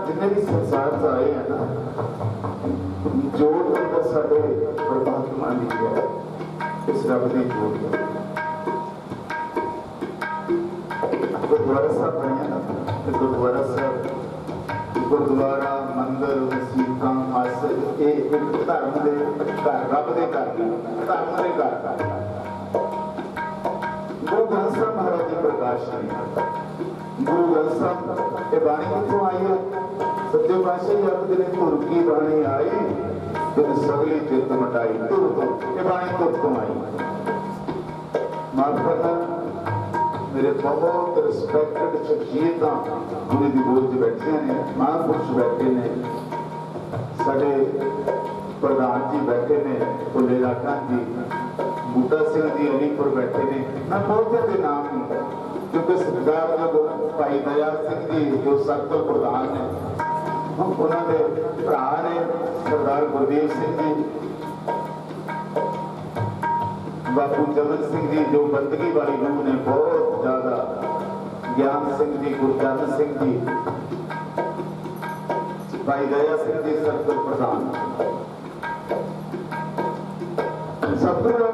जिन्ने भी संसार से आए हैं ना, जोड़ बंदा साढ़े परमात्मा लिख है इस रब ने जोड़ दिया। गुरुद्वारा साहब बने ना, गुरुद्वारा साहब गुरुद्वारा मंदिर मसीता मस्जिद एक धर्म के घर रब के घर धर्म के घर। गुरु ग्रंथ साहब महाराज जी प्रकाश नहीं गुरु ग्रंथ साहब ये बाणी कितों आई है? सच्चे पातशाह जी आखदे ने धुर की बाणी आई जिन सगली चित मटाई। धुर तो ये बाणी धुर तो आई। माफ करना मेरे बहुत रिस्पैक्टेड शख्सियत गुरु की गोद च बैठिया ने, महापुरुष बैठे ने, साडे प्रधान जी बैठे ने, भुले राठा जी, बूटा सिंह जी अलीपुर बैठे ने। मैं बहुतों के नाम नहीं, क्योंकि सरकार जो भाई दयाल सिंह जी जो सर्कल प्रधान ने, उन्होंने भरा ने सरदार गुरदेव सिंह जी, बापू चरण सिंह जी जो बंदगी वाली रूह ने बहुत ज्यादा, ज्ञान सिंह जी, गुरचरण सिंह जी, भाई दया सिंह जी सर्कल प्रधान, सतगुरु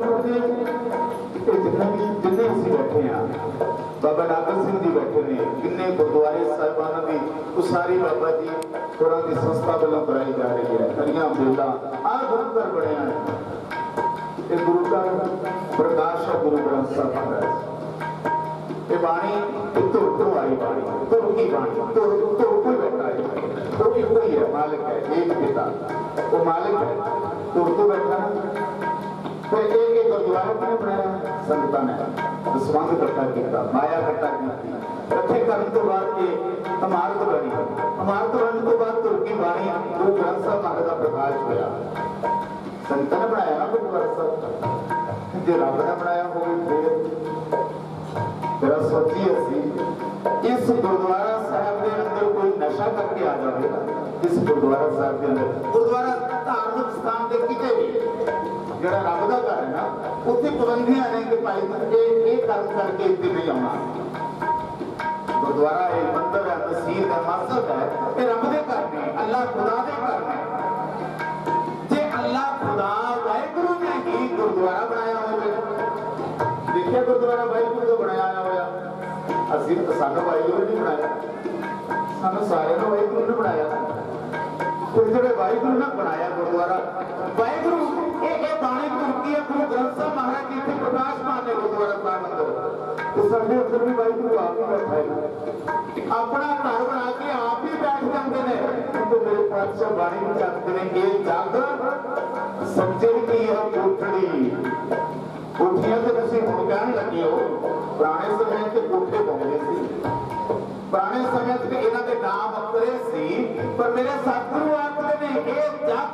जिन्ने असीं बैठे हैं, बाबा नागर सिंह जी बैठे ने, किन्ने गुरुद्वारे साहिबान की उसारी बाबा जी होरां की संस्था वालों कराई जा रही है। हरियां बेला आ गुरु घर बनिया है, गुरु का प्रकाश है गुरु ग्रंथ साहब महाराज। ये बाणी तुर वाली बाणी, तुर की बाणी, तुर कोई बैठा है, तो एक ही है, मालिक है, एक पिता, वो मालिक है, तुर तो बैठा है। फिर एक गुरुद्वारा ने बनाया संगतां ने, दसवंध इकट्ठा किया, माया इकट्ठा की, इकट्ठे करने तो बाद ये इमारत बनी, इमारत बनने तो बाद तुर की बाणी गुरु ग्रंथ साहब महाराज का प्रकाश होया। संगतां ने बनाया ना गुरुद्वारा साहब, जो रब ने बनाया हो फिर सोची असी इस गुरुद्वारा साहब के अंदर कोई नशा करके आ जाएगा, इस गुरुद्वारा साहब के अंदर, गुरुद्वारा धार्मिक स्थान के किते भी जो रब का घर है ना, उत्थे पाबंदियां ने कि भाई ये कर्म करके इतने नहीं आना। गुरुद्वारा है, मंदिर है, मस्जिद है, मस्जिद है, ये रब के घर ने, अल्लाह खुदा के घर ने। जे अल्लाह खुदा वाहिगुरु ने ही गुरुद्वारा बनाया हो, देखिए गुरुद्वारा वाहिगुरु तो बनाया होया, असीं सानू वाहिगुरु नहीं बनाया, सानू सारे को वाहिगुरु ने बनाया। फिर जो वाहिगुरु ने बनाया गुरुद्वारा, वाहिगुरु ये बाणी तुरकी है गुरु ग्रंथ साहब महाराज जी के प्रकाश माने गुरुद्वारा साहब अंदर, तो साडे अंदर भी वाहिगुरु आप ही बैठा है, अपना घर बना के आप ही बैठ जाते हैं। तो मेरे पातशाह बाणी में चाहते हैं ये जग सच्चे की है कोठड़ी, कोठियां तो तुसीं हुण कहण लगे हो, पुराने समय ते कोठे पाउंदे सी, पुराने समय ते इन्हां दे नाम अखरे सी, पर मेरे सतगुरु आखदे ने ये जग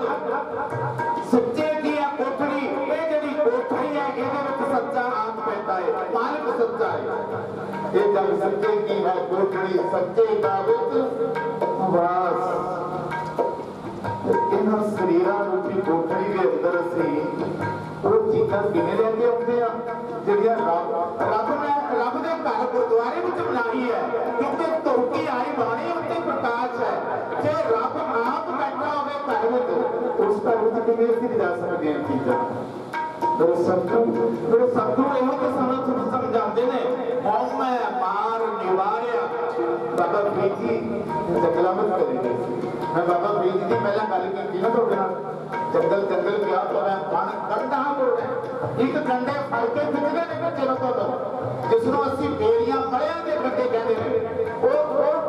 सच्चे की है कोठड़ी, ये जिहड़ी कोठड़ी है इहदे विच सच्चा आत्मा पैदा है, मालिक सच्चा है, ये जग सच्चे की है कोठड़ी, सच्चे का विच वास। इन्हां शरीरां रूपी कोठड़ी दे अंदर असीं वो चीज़ां किवें लैके आउंदे आ जिहड़ियां रब ने रब दे घर गुरुद्वारे विच बनाई है, क्योंकि तुरकी आई बाणी उत्ते प्रकाश है। जे रब आप बैठा होवे घर विच, उस घर विच किवें असीं जा सकदे हां चीज़ां। मेरे सतगुरु इहो तो सानूं समझाउंदे ने, हौम मार निवारिया। बाबा फरीद जी जंगलां विच चले गए सी, मैं बाबा फरीद जी पहला गल कीती ना तुहाडे नाल, जंगल जंगल गया तो मैं पानी कंढा बोल रहा, एक कंढे फड़ के खिंचदे ने बच्चे तो जिसनों असीं बेड़ियां मलियां दे कंढे कहंदे ने, वो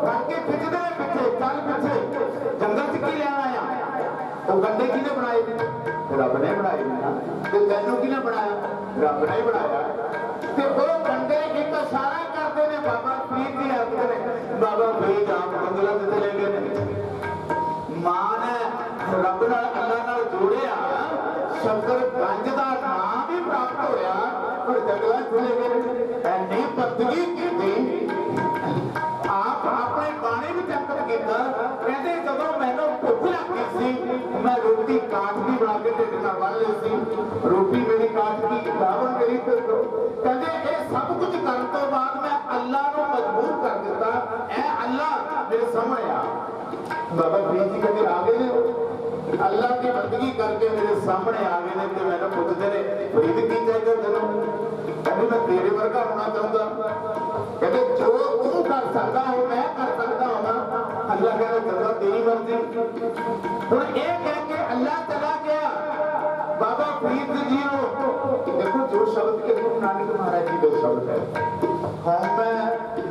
फड़ के खिंचदे ने पिछे, चल पिछे, जंगल च की लेना आया, वो कंढे किहने बनाए ने? रब ने बनाए ने। ते तैनूं किहने बनाया? रब ने ही बनाया। ते वो कंढे एक इशारा करदे ने, बाबा फरीद जी आखदे ने, बाबा फरीद आप जंगलां च चले गए ने, मां ने रब नाल अल्लाह नाल जोड़िया, शंकर गंज का नाम ही प्राप्त होया, पर जंगलां चले गए, ऐनी बदगी कीती। आप अपने बाणी विच अंकित कीता, कहंदे जदों मैनूं भुख लगी सी, मैं रोटी काट की बना के ढिड नाल बन लई सी, रोटी मेरी काट की, दावण मेरी, कहंदे ये सब कुछ करन तो बाद मैं अल्लाह नूं मजबूर कर दिता, ऐ अल्लाह मेरे सामने आ। बाबा फरीद जी कहते आ गए ने, अल्लाह की बंदगी करके मेरे सामने आ गए ने, तो मैंने पूछते ने फरीद की चाहिए तेनों? कहते मैं तेरे वर्गा होना चाहूंगा। कहते जो तू कर सकता हो मैं कर सकता हूं ना। अल्लाह कहना चलता तेरी मर्जी। हुण ये कह के अल्लाह चला गया। बाबा फरीद जी देखो जो शब्द के गुरु नानक महाराज जी के शब्द है, कौम में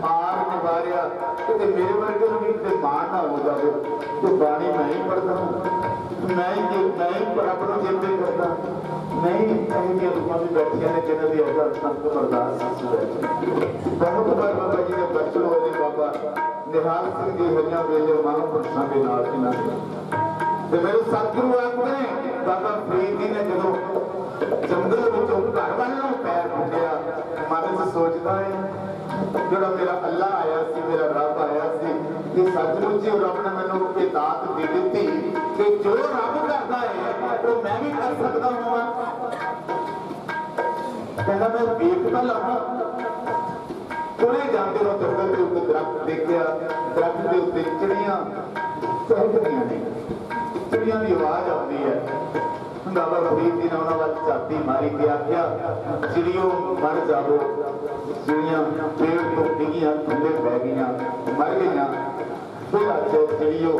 मार निवारिया, मेरे वर्गे भी माण ना हो जाए तो बाणी मैं ही पढ़ता मैं ही रब को चेते करता नहीं ऐसी रूपां भी बैठिया ने जिन्हों की ऐसा संत अरदास बहुत बार बाबा जी के दर्शन होए बाबा निहाल सिंह जी हरियां वेले महापुरुषों के नाल तो मेरे सतगुरु आखते ने बाबा फरीद जी ने जो जंगल विचों घर वालों पैर मुंडिया मन च सोचता है जो मेरा अल्लाह आया सी मेरा रब आया सी कि सचमुच ही रब ने मैनू ये दात दे दी कि जो रब करता है वो मैं भी कर सकता हूँ कहना मैं देखता लगा तुरे जाते हो जंगल के उत्ते दरख्त देखा दरख्त के उत्ते चिड़ियां चहकदियां ने चिड़ियां की आवाज आती है बाबा फरीद जी ने उन्होंने वाल झाती मारी के आख्या चिड़ियों मर जाओ चिड़ियां पेड़ तो डिगियां थले बह गई मर गई फिर अच्छा चिड़ियों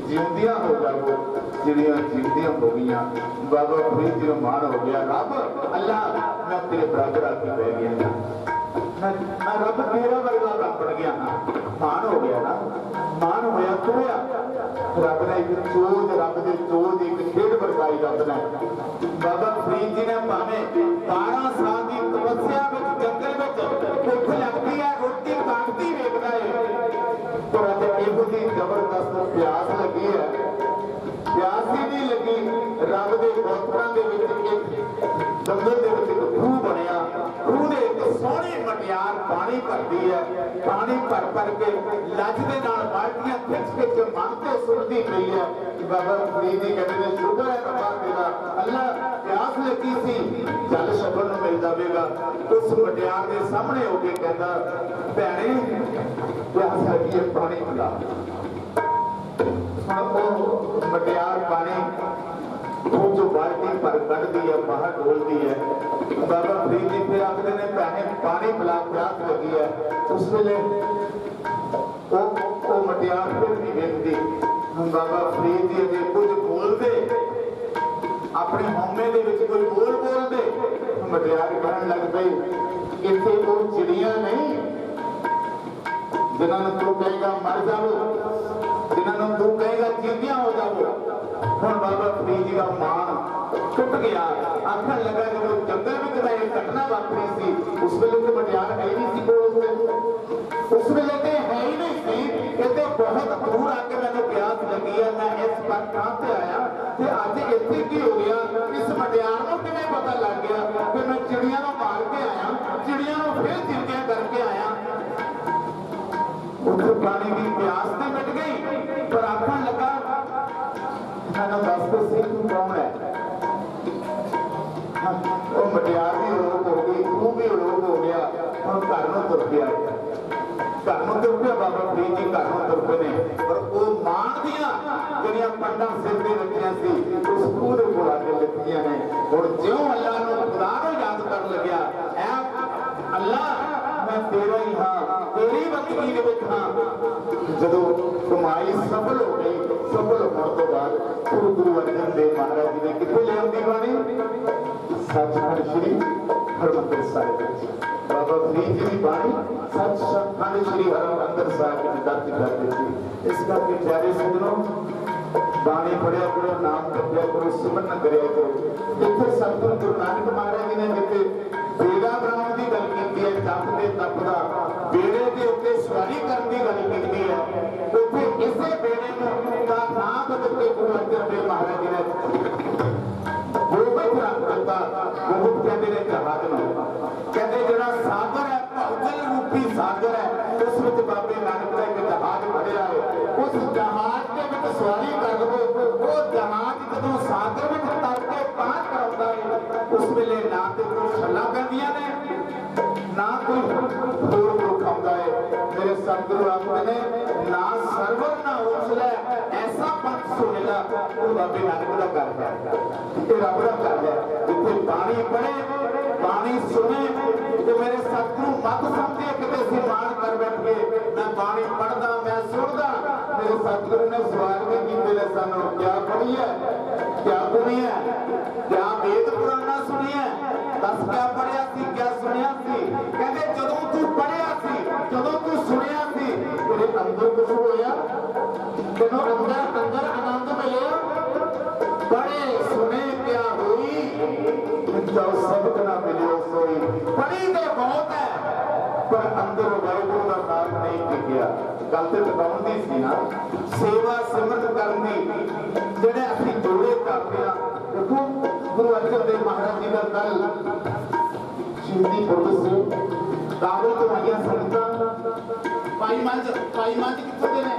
जीवदियां हो जाओ चिड़ियां जीवदियां हो गई बाबा फरीद जी मान हो गया रब अल्लाह मैं तेरे बराबर आके बह गया मैं रब तेरा वर्गा रब बन गया मान हो गया ना मान होया तुरया रब ने एक चोज रब के चोज एक खेड बरसाई रब ने बाबा फरीद जी ने भावें 12 साल की तपस्या जंगल में भुख लगती है रोटी काटती वेखता है तो अज इहो जी जबरदस्त प्यास लगी है प्यास ही नहीं लगी रब के गोत्रों के जंगल के खूह बनया खूह ने एक सोहनी मटियार पानी भरती है पानी भर भर के लज के नाल बाल्टियां खिच खिच मन से सुटती पई है बाबा फरीद जी कहते हैं शुक्र है रब्बा तेरा अल्लाह प्यास लगी सी जल छकण नूं मिल जावेगा उस मटियार के सामने होके कहता भैणे प्यास लगी है पानी पिला मटियार पानी जो बाल्टी पर कढ़ती है बाहर डोलती है बाबा फरीद जी फिर आखते ने भैने पानी पिला प्यास लगी है उस वेले वो मटियार फिर नहीं वेखती बाबा फरीद जी अजे कुछ बोलते अपने होमे दे विच कोई बोलते मटियार कहन लग पई इत्थे वो चिड़ियां नहीं जिन्होंने तू कहेगा मर जाओ जिन्होंने तू कहेगा जीवियां हो जाओ हुण बाबा फरीद जी का मान टुट गया आखन लगा जो जंगल में एक घटना वापरी सी उस वेले तो मटियार है ही नहीं सी कोल उस वेले तो है ही नहीं सी कहते बहुत दूर आके मैंने प्यास लगी है मैं इस पर कहां से आया ते अज इत्थे की हो गया इस मटियार को किवें पता लग गया कि मैं चिड़ियां को मार के आया चिड़ियां को फिर जिंदियां करके आया उस पानी की प्यास तो मिट गई पर आखन लगा मैंने दस तो सी तू कौन है वो मटियार भी उड़ोक हो गई तू भी उड़ोक हो गया हम घर में तुर गया घर में तुर गया बाबा फरीद जी घर में तुर पे ने पर वो मान दिया ਜਿਹੜੀਆਂ पंडा सिर से रखिया सी उस खूह के कोल आके लिखिया ने और ज्यों अल्लाह को खुदा को याद कर लग्या ऐ अल्लाह मैं तेरा ही हाँ तेरी बंदगी दे विच हाँ जदों कमाई सफल हो गई सफल होने तो बाद गुरु अर्जन देव महाराज जी ने कितने ले आंदी बाणी सचखंड श्री हरमंदिर साहिब बाबा फरीद जी की बाणी सचखंड श्री हरमंदिर साहिब में दर्ज कर दी इस करके प्यारे सज्जनों बाणी पढ़िया करो नाम जपिया करो सिमरन करिया करो इत्थे सतगुरु गुरु नानक महाराज जी ने जिथे बेड़ा बनाने की गल की है जप के तप का बेड़े के उत्ते सवारी करने की गल की है उत्थे इसे बेड़े का नाम बदल के गुरु अर्जन देव महाराज जी ने बहुत रख दिता बहुत कहते ने जहाज में कहते जरा सागर है भौगल रूपी सागर है उस विच बाबे नानक का एक जहाज बढ़िया है उस जहाज के विच सवारी कर लो वो जहाज जदों सागर में तर के पार कराउंदा है उस वेले ना तो कोई छल्ला पैंदियां ने ना कोई होर दुख आउंदा है मेरे सतगुरु आखदे ने ना सरवर ना हौसला ऐसा पंथ सुनेला वो बाबे नानक का घर है ये रब का घर है जिथे पानी पड़े पानी सुने तो मेरे सतगुरु मत समझे कि असीं मान कर बैठे मैं पानी पढ़दा मैं सुनदा मेरे सतगुरु ने सवाल भी कीते ने सानू क्या पढ़ी है क्या सुनी है क्या वेद पुराना सुनी है दस क्या पढ़िया सी क्या सुनिया सी कहते जदों तू पढ़िया सी जदों तू सुनिया सी तेरे अंदर कुछ होया तेनों अंदर अंदर आनंद मिले बड़े सुने क्या हुई जो सबक ना मिले सोई पढ़ी तो बहुत है पर अंदर वाहिगुरू का नाम नहीं टिकिया गल तो टकाउण दी सी ना सेवा सिमरत करन दी जेड़े असीं जोड़े करते हैं देखो गुरु अर्जन देव महाराज जी का कल शहीदी पुरब से काबुल तो आईया संगतां भाई मंज कित्थों दे ने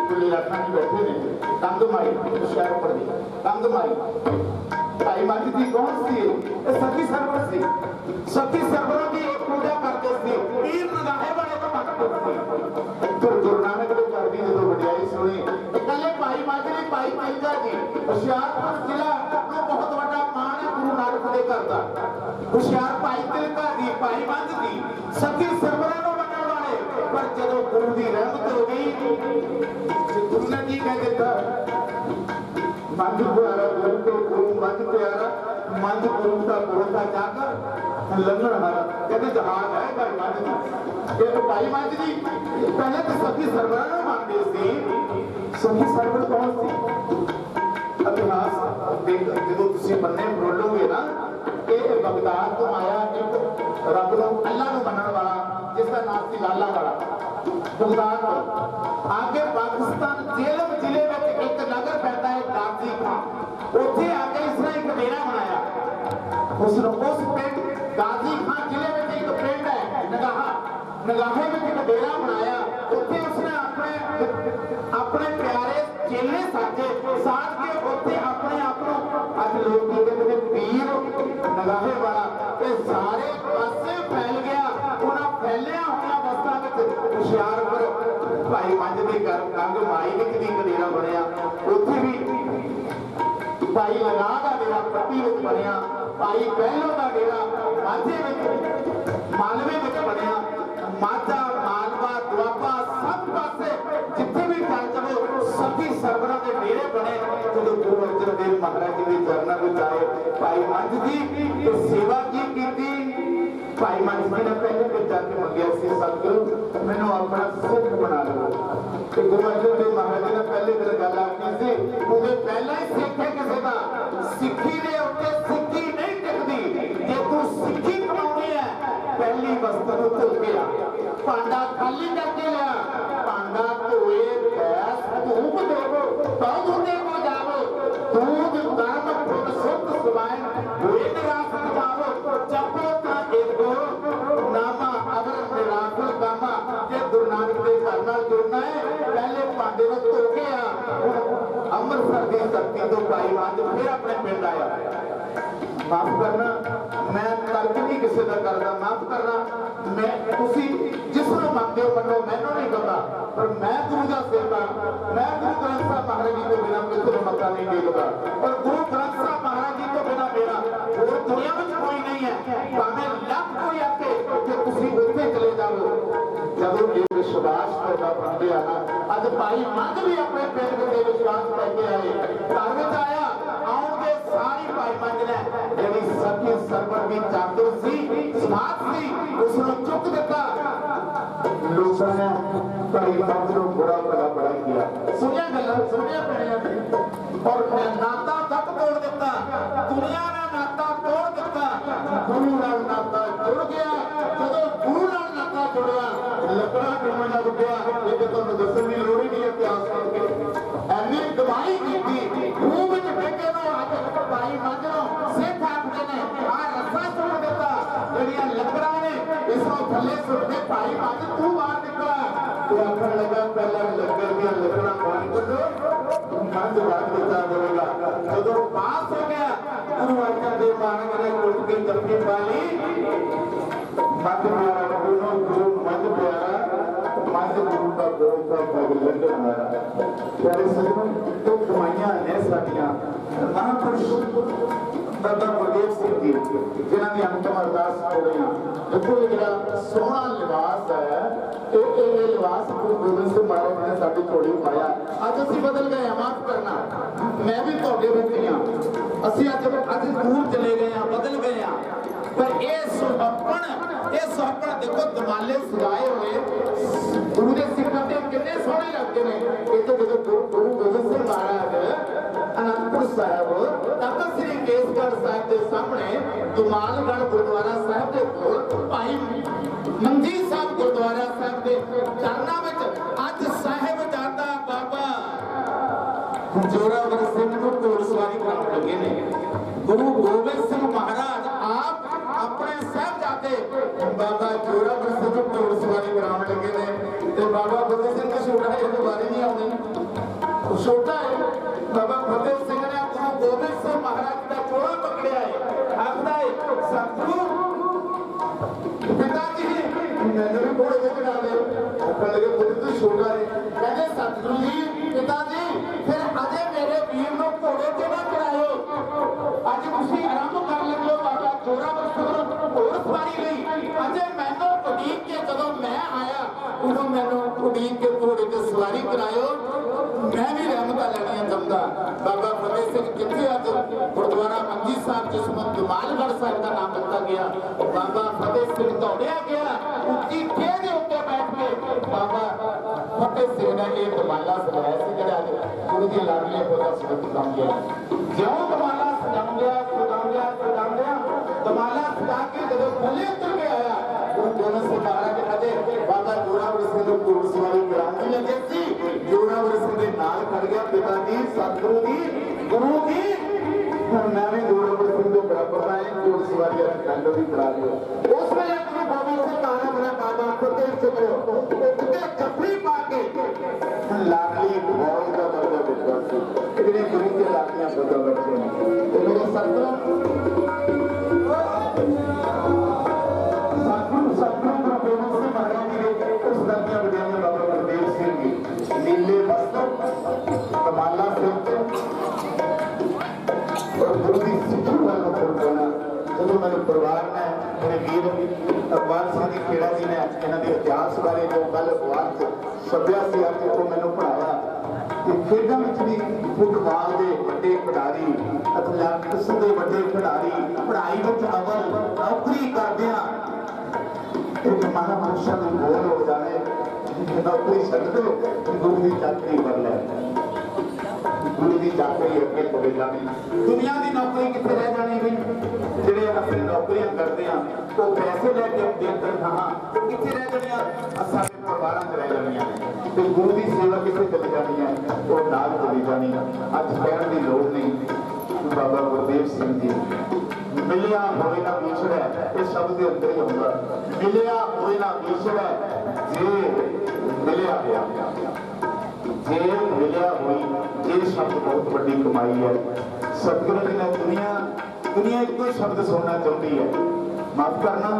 कुल्ले रखा नहीं बैठे ने कंग माई शहर पर दी कंग माई भाई मंज जी कौन सी ये सखी सरवर सी सखी सरवरों की पूजा करते थे पीर नगाहे बड़े तो भक्त थे फिर गुरु नानक देव घर की जो वडियाई सुनी कल्ले भाई मंज ने भाई मंजा जी हुशियारपुर जिला ਨੂੰ बहुत बड़ा मान है गुरु नानक देव घर का हुशियार भाई तिलका दी भाई मंज दी सखी सरवरों ਨੂੰ ਮੰਨਣ ਵਾਲੇ पर ਜਦੋਂ गुरु ਦੀ रहमत हो गई गुरु ने की कह देता मंज प्यारा गुरु को गुरु मंज प्यारा मंज गुरु का बोलता जाकर लंगड़ हारा कहते जहाज है भाई मंज जी ये भाई मंज जी पहले तो सखी सरवर मानते सी सखी सरवर कौन सी इतिहास जो तुम मन्ने बोलोगे ना ये बगदाद तो आया एक रब को अल्लाह को मनण वाला जिसका नाम सी लाला वाला बगदाद आगे पाकिस्तान जेलम जिले में एक नगर पैदा है गाजी खान उसे आके इसने एक डेरा बनाया उस पिंड गाजी खान जिले में एक पिंड है नगाहे में एक डेरा बनाया उसे उसने अपने प्यारे चेले साजे साथ के उसे अपने आप को आज लोग कहते पीर नगाहे वाला ये सारे पासे फैल गया उन्हें फैलिया हुआ अवस्था में हुशियारपुर भाई मंज के घर कंग माई विच भी डेरा बनया उत्थे भी भाई लगा का डेरा पट्टी विच बनया भाई पहलों का डेरा माझे मालवे विच बनया माझा मालवा दुआबा सब पासे जिथे भी चल चलो सभी सरवरां के डेरे बने जो गुरु अर्जन देव महाराज जी के चरणों में आए भाई मंज जी तो सेवा की भाई मंज जी ने पहले भी जाके मंगया सी सतगुरु मैनू अपना सिख बना लो तो गुरु अर्जन देव महाराज जी ने पहले दिन गल आखी सी क्योंकि पहला ही सिख है किसी का सिक्खी दे उत्ते सिक्खी नहीं टिकदी जे तू सिक्खी कमाउणी है पहली वस्तु नूं धो के आ भांडा खाली करके लिया भांडा धोए गैस धूप देवो तब धोने को जावो दूध गर्म खुद शुद्ध सुबाइन हुए निराश कमावो जपो ता एको नामा अगर निराकुल कामा जे गुरु नानक देव घर नाल जुड़ना है पहले भांडे नूं धो के आ अमृतसर दी धरती तो भाई मंज फिर अपने पिंड आया माफ करना मैं तर्क नहीं किसी का करता माफ करना मैं तुसी जिसनों मंगते हो मनो मैनू नहीं पता पर मैं गुरु का सेवा मैं गुरु ग्रंथ साहब महाराज जी को बिना किसी को मक्का नहीं देगा और गुरु ग्रंथ साहब महाराज जी को बिना मेरा और दुनिया में कोई नहीं है भावें लख कोई आके कि तुसी उत्थे चले जाओ जदों ये विश्वास करना बनते आना अज भाई मंज भी अपने पिंड के विश्वास करके आए घर में आया आउंदे सारी भाई मंज ने ਜਿਹੜੀ ਸਖੀ ਸਰਵਰ ਦੀ ਚਾਦਰ ਸੀ ਸਮਾਤ ਸੀ ਉਸ ਨੂੰ ਚੁੱਕ ਦਿੱਤਾ ਲੋਕਾਂ ਨੇ ਭਾਈ ਮੰਜ ਨੂੰ ਬੜਾ ਬੜਾ ਕੀਤਾ ਸੁਣਿਆ ਗੱਲਾਂ ਸੁਣਿਆ ਪੈਣੀਆਂ ਨੇ ਔਰ ਨਾਤਾ ਤੱਕ ਤੋੜ ਦਿੱਤਾ ਦੁਨੀਆ ਨੇ ਨਾਤਾ ਤੋੜ ਦਿੱਤਾ ਗੁਰੂ ਨਾਲ ਨਾਤਾ ਜੁੜ ਗਿਆ ਜਦੋਂ ਗੁਰੂ ਨਾਲ ਨਾਤਾ ਜੁੜਿਆ ਲੱਕੜਾ ਕਿਵੇਂ ਲੱਗ ਪਿਆ ਇਹ ਤੁਹਾਨੂੰ ਦੱਸਣ ਦੀ ਲੋੜ ਹੀ ਨਹੀਂ ਇਤਿਹਾਸ ਕਰਕੇ ਐਨੀ ਦਵਾਈ ਕੀਤੀ ਖੂਹ ਵਿੱਚ ਡੇਗੇ ਨੂੰ ਹੱਥ ਭਾਈ ਮੰਜ ਨੂੰ ਸਿੱਖ ਆਖਦੇ ਨੇ ਆ ਰੱਸਾ ਸੁੱਟ ਦਿੱਤਾ ਜਿਹੜੀਆਂ ਲੱਕੜਾਂ ਨੇ ਇਸ ਨੂੰ ਥੱਲੇ ਸੁੱਟਦੇ ਭਾਈ ਮੰਜ ਤੂੰ ਬਾਹਰ ਨਿਕਲਾ ਤੇ ਆਖਣ ਲੱਗਾ ਪਹਿਲਾਂ ਲੱਕੜ ਦੀਆਂ ਲੱਕੜਾਂ ਪਾਣੀ ਕੱਢੋ ਮੰਜ ਬਾਹਰ ਦਿੱਤਾ ਹੋਵੇਗਾ ਜਦੋਂ ਪਾਸ ਹੋ ਗਿਆ ਗੁਰੂ ਅਰਜਨ ਦੇਵ ਮਹਾਰਾਜ ਨੇ ਉੱਠ ਕੇ ਜਪੀ ਪਾ ਲਈ ਮੰਜ ਪਿਆਰਾ ਗੁਰੂ ਮੰਜ ਪਿਆਰਾ मंज गुरु का बोलता लंगर हमारा प्यारे सज्जनों तो कमाइयां ने साडियां महापुरुष बाबा गुरदेव सिंह जी जिन्हां दी अंतिम अरदास हो गई देखो ये जिहड़ा सोहना लिबास है ये लिबास गुरु गोबिंद सिंह महाराज ने साडी थोड़ी पाया अज असीं बदल गए माफ करना मैं भी तुहाडे विच हां असीं अज दूर चले गए हां बदल गए हां पर ये सुहपण देखो दमाले सजाए हुए गुरु के सिखाते कितने सोहने लगते हैं साहब तख्त श्री केसगढ़ साहब के सामने दुमालगढ़ गुरुद्वारा साहब के कोल भाई मंजी साहब गुरुद्वारा साहब के चरना में अज साहिबजादा बाबा जोरावर सिंह को घोड़सवारी कराने लगे ने। गुरु गोबिंद सिंह महाराज आप अपने साहिबजादे बाबा जोरावर सिंह को घोड़सवारी कराने लगे ने। ते बाबा फतेह सिंह का छोटा है, ये बारी नहीं आती, छोटा है। बाबा फतेह सिंह ने गुरु गोबिंद सिंह महाराज का चोड़ा पकड़िया है, आखदा है सतगुरु पिताजी मैंने भी घोड़े पे चढ़ा दे। आखन लगे पुत्र तू छोटा है, कहते सतगुरु जी पिताजी फिर अजे मेरे वीर को घोड़े पे ना चढ़ाओ, अज तुसी आरंभ कर लो बाबा जोरावर सिंह घोड़सवारी लई। अजे मैनू उड़ीक के जदों मैं आया उदों मैनू उड़ीक के घोड़े ते सवारी करायो, मैं भी रहमतां लैणियां चाहुंदा। बाबा फतेह सिंह कित्थे अज गुरुद्वारा मंजी साहब जिसमें दुमालगढ़ साहब का नाम रखा गया, बाबा फतेह सिंह दौड़िया गया उच्ची ठेह दे उत्ते बैठ के बाबा फतेह सिंह ने एक दमाला सजाया सी जिहड़ा गुरु दी लाडली पोता सबक सम गया। ज्यों दमाला सजाउंदिया दमाला सजा के जदों थल्ले उतर के आया गुरु गोबिंद सिंह महाराज अजे बाबा जोरावर सिंह को घोड़सवारी कराउण लगे सी। जोरावर सिंह दे नाल खड़ गया पिता जी सतगुरु जी गुरु जी मैं भी जोरावर सिंह के बराबर ना घोड़सवारी कंड भी करा लियो। उस वेले गुरु गोबिंद सिंह महाराज ने बाबा फतेह सिंह को उत्ते जफरी पा के लाडली फौज का दर्जा दिता सी। इतने गुरु के लाडलियां पता बच्चे ने मेरे सतगुरु नीले वस्त्र कमाला सिर और गुरु की सिद्धि वाला फुलवाना जो मेरे परिवार ने मेरे वीर अकबर सिंह जी खेड़ा जी ने इन्हों के इतिहास बारे जो गल अखबार छपया से अज वो मैंने पढ़ाया कि खेडों में भी फुटबाल के बड़े खिडारी एथलैटिक्स के बड़े खिडारी पढ़ाई में अव्वल नौकरी करदिया एक महापुरुषों की बोल हो जाए नौकरी छड़ दो गुरु की चाकरी कर ले, गुरु की चाकरी अगे चले जानी। दुनिया की नौकरी कितने रह जानी भी जिहड़े असं नौकरियां करते हैं वो पैसे लैके देकर हाँ कितने रह जानिया साडे परिवारां च रह जानिया ते गुरु की सेवा कितने चली जानी है वो नाल चली जानी। अज कहण की लोड़ नहीं बाबा गुरदेव सिंह जी मिलिया होए ना विछड़े ये शब्द के अंदर ही होगा मिलिया होए ना विछड़े जे मिलिया गया जे मिलिया हुई ये शब्द बहुत बड़ी कमाई है। सतगुरु जी ने दुनिया एक कोई शब्द सुनना चाहती है माफ करना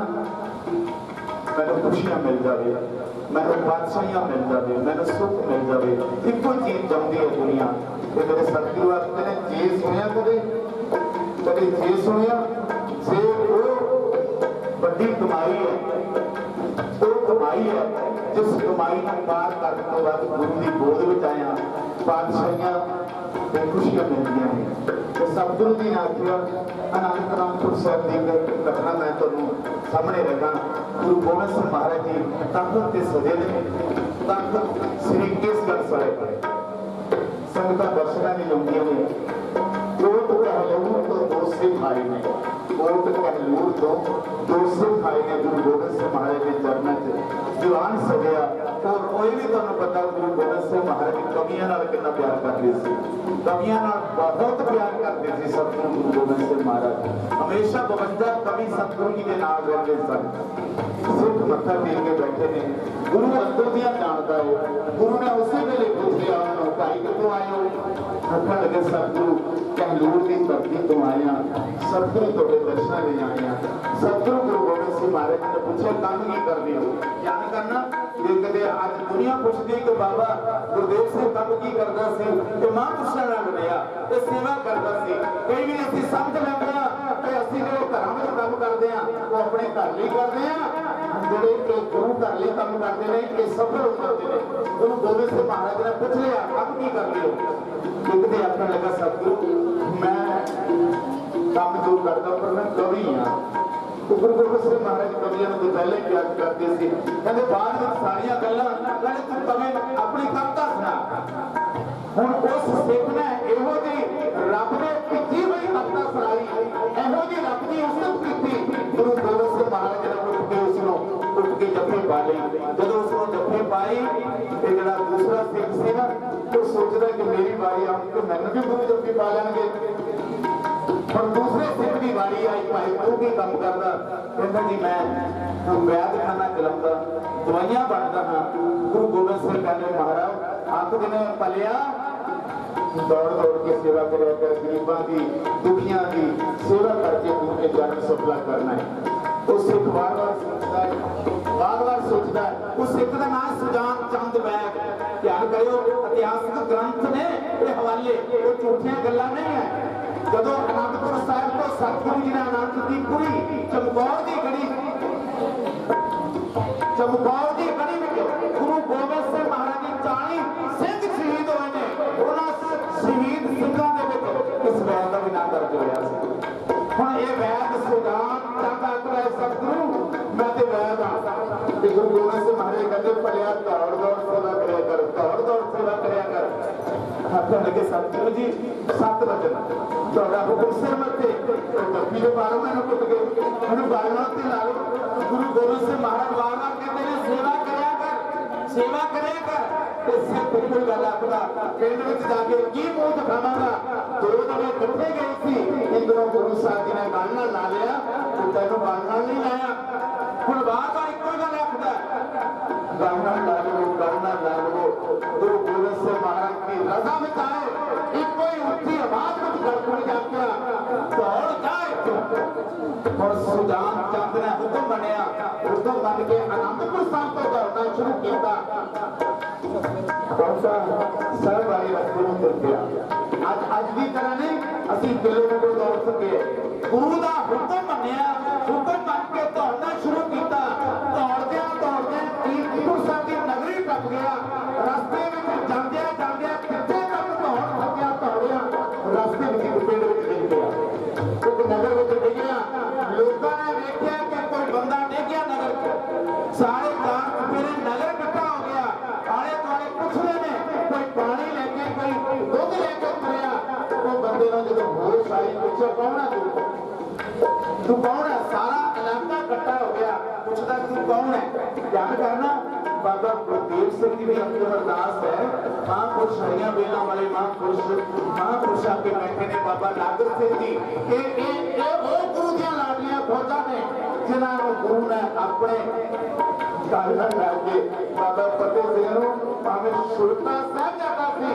मैंने खुशियां मिल जाए मैंने बादशाहियां मिल जाए मैंने सुख मिल जाए एक कोई चीज चाहती है दुनिया। तो मेरे सतगुरु वास्ते ने जे सुनिया कदे जे सुनिया जे वो बड़ी कमाई है वो कमाई है जिस कमाई को पार करने के बाद गुरु की गोद में आया बादशाहियां खुशियां मिलदियां हैं। तो सतगुरु जी ने आखिया आनंद रामपुर साहब की घटना मैं तुहानूं सामने रखा। गुरु गोबिंद सिंह महाराज जी तख्त ते सजे ने तख्त श्री केसगढ़ साहिब संगतां दर्शनां नहीं लाउंदियां ने। कोट कहलूर तो दो सिख आए ने कोट कहलूर तो दो सिख आए ने गुरु गोबिंद सिंह महाराज के चरणों च दीवान सजया और कोई भी तुहानूं पता गुरु गोबिंद सिंह महाराज कवियां नाल कितना प्यार करते सी कवियां नाल बहुत प्यार करते सी। सतगुरु गुरु गोबिंद सिंह महाराज हमेशा 52 कवि सतगुरु जी के नाल रहते सन। सिख मत्था टेक के बैठे ने गुरु अंदर दियां जानता है। गुरु ने उसी वेले पूछ लिया भाई कितों आए हो आखण लगे सतगुरु कहलूर की धरती तो आया सतगुरु तुहाडे दर्शनां लई आए। सतगुरु गुरु गोबिंद सिंह महाराज ने पूछा काम की करदे हो ज्ञान करना जे कदे आज दुनिया पुछदी कि बाबा गुरदेव सिंह काम की करदा सी ते महापुरुषां नाल मिलिया ते सेवा करदा सी। कई भी असीं समझ लैंदे आ कि असीं जो घरां विच काम करदे आ वो अपने घर लई करदे आ जिहड़े कि गुरु घर लई काम करदे ने कि सफल हो जाते हैं। गुरु गोबिंद सिंह महाराज ने पूछ लिया काम की करदे हो एक दे आखण लगा सतगुरु मैं काम जो करदा पर मैं कवि हां। गुरु गोबिंद सिंह महाराज कवियां तो पहले प्यार करते थे कहते बाद में सारिया गल्लां कहते तू तवे अपनी कविता सुना। हुण उस सिख ने इहो जी रब ने की हुई अपना सराई एहो जी रब की उस्तत की गुरु गोबिंद सिंह महाराज ने उठ के उसनों उठ के जफ्फी पा ली। जब उसको जफ्फी पाई ये जरा दूसरा सिख सी ना तो सोचता कि मेरी बारी आऊँ तो मैंने भी गुरु जफ्फी पा लेंगे। पर दूसरे सिख की बारी आई भाई तू की काम करता कहता जी मैं वैद खाना चलाऊंगा दवाइयां बांटता हाँ। गुरु गोबिंद सिंह कहते महाराज आप दिन पलिया दौड़ दौड़ के सेवा करिया कर गरीबों की दुखियां की सेवा करके उनके जन्म सफला करना है। उस सिख बार बार सोचता है बार सोचता है। उस सिख का नाम सुजान चंद बैग ध्यान करो इतिहासक ग्रंथ ने ये हवाले वो झूठियां गल्लां नहीं है। जदों आनंदपुर साहिब तो सतगुरु जी ने आनंद की पूरी चमकौर की गढ़ी में गुरु गोबिंद सिंह महाराज जी 40 सिंह शहीद होए ने उन्होंने शहीद सिंघां दे विच इस वैद का भी नाम दर्ज होया सी। हुण ये वैद सुजान चंद आखदा सतगुरु मैं ते वैद हां ते गुरु गोबिंद सिंह महाराज कहते भलिया दौड़ दौड़ सेवा करिया कर दौड़ दौड़ सेवा करिया कर। आखन लगे सतगुरु जी 7 वचन ਤੁਹਾਡਾ ਹੁਕਮ ਸਿਰ ਮੱਥੇ ਧਰਤੀ ਦੇ ਬਾਹਰੋਂ ਮੈਨੂੰ ਟੁੱਟ ਗਏ ਮੈਨੂੰ ਬਾਲਣਾ ਤੇ ਲਾ ਲਓ। ਗੁਰੂ ਗੋਬਿੰਦ ਸਿੰਘ ਮਹਾਰਾਜ ਵਾਰ-ਵਾਰ ਕਹਿੰਦੇ ਨੇ ਸੇਵਾ ਕਰਿਆ ਕਰ ਤੇ ਸਿਰ ਬਿਲਕੁਲ ਗੱਲ ਆਖਦਾ ਪਿੰਡ ਵਿੱਚ ਜਾ ਕੇ ਕੀ ਮੂੰਹ ਦਿਖਾਵਾਂਗਾ। ਦੋ ਦਿਨ ਇਕੱਠੇ ਗਏ ਸੀ ਇੰਦਰੋਂ ਗੁਰੂ ਸਾਹਿਬ ਜੀ ਨੇ ਬਾਲਣਾ ਲਾ ਲਿਆ ਤੇ ਤੈਨੂੰ ਬਾਲਣਾ ਨਹੀਂ ਲਾਇਆ। ਹੁਣ ਵਾਰ-ਵਾਰ ਇੱਕੋ ਗੱਲ ਆਖਦਾ ਬਾਲਣਾ ਲਾ ਲਓ। ਗੁਰੂ ਗੋਬਿੰਦ ਸਿੰਘ ਮਹਾਰਾਜ ਦੀ ਰਜ਼ਾ ਵਿੱਚ ਆਏ ਇੱਕੋ ਹੀ ਉੱਚੀ आवाज में गड़बड़ जाता दौड़ जाए और सुजान चंद ने हुक्म बनया हुक्म बन के आनंदपुर साहब तो दौड़ना शुरू किया। कौन सा सर वाली रस्ते में चल गया अज की तरह नहीं असी किलोमीटर दौड़ सके। गुरु का हुक्म बनया हुक्म बन के दौड़ना शुरू किया। दौड़दे कीरतपुर साहब की नगरी टप गया। रस्ते में जांदे कितने तक दौड़ सकिया दौड़िया रस्ते में पिंड में डिग गया एक नगर में डिग गया। लोगों ने देखा कि कोई बंदा डिग गया नगर सारे कार मेरे नगर इकट्ठा हो गया। आले दुआले पुछ रहे ने कोई पानी लेके कोई दुध लेके तुरया। वो बंदे ने जो होश आई पूछा कौन है तू कौन है। सारा इलाका इकट्ठा हो गया पूछता तू कौन है। ध्यान करना बाबा गुरदेव सिंह जी भी अंतिम अरदास है। महापुरुष हरिया बेला वाले महापुरुष आके बैठे ने बाबा नागर सिंह जी ये वो गुरु दियां लाडलियां फौजां ने जिन्होंने गुरु ने अपने घर लैके बाबा फतेह सिंह नूं भावें सुल्तान साहिबजादा सी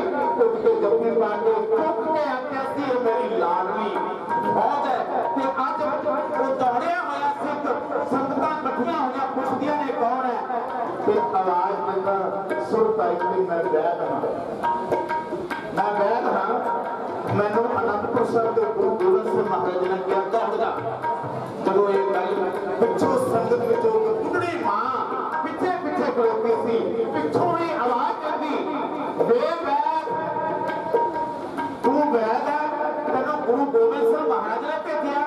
उठ के जफ्फी पा के चुक के आख्या सी मेरी लाडली फौज है ते अज वो दौड़िया होया सिख संगतां इकट्ठियां होईयां पुछदियां ने कौन है ते आवाज दिंदा सुर पाई कि मैं वैद हां मैनू आनंदपुर साहिब के गुरु गोबिंद सिंह महाराज ने क्या दौड़दा। जदों ये गल पिछों संगत विचों बुढ़ी मां पिछे पिछे खड़ोती सी पिछों ही आवाज करदी वे वैद तू वैद है तैनूं गुरु गोबिंद सिंह महाराज ने भेजिया।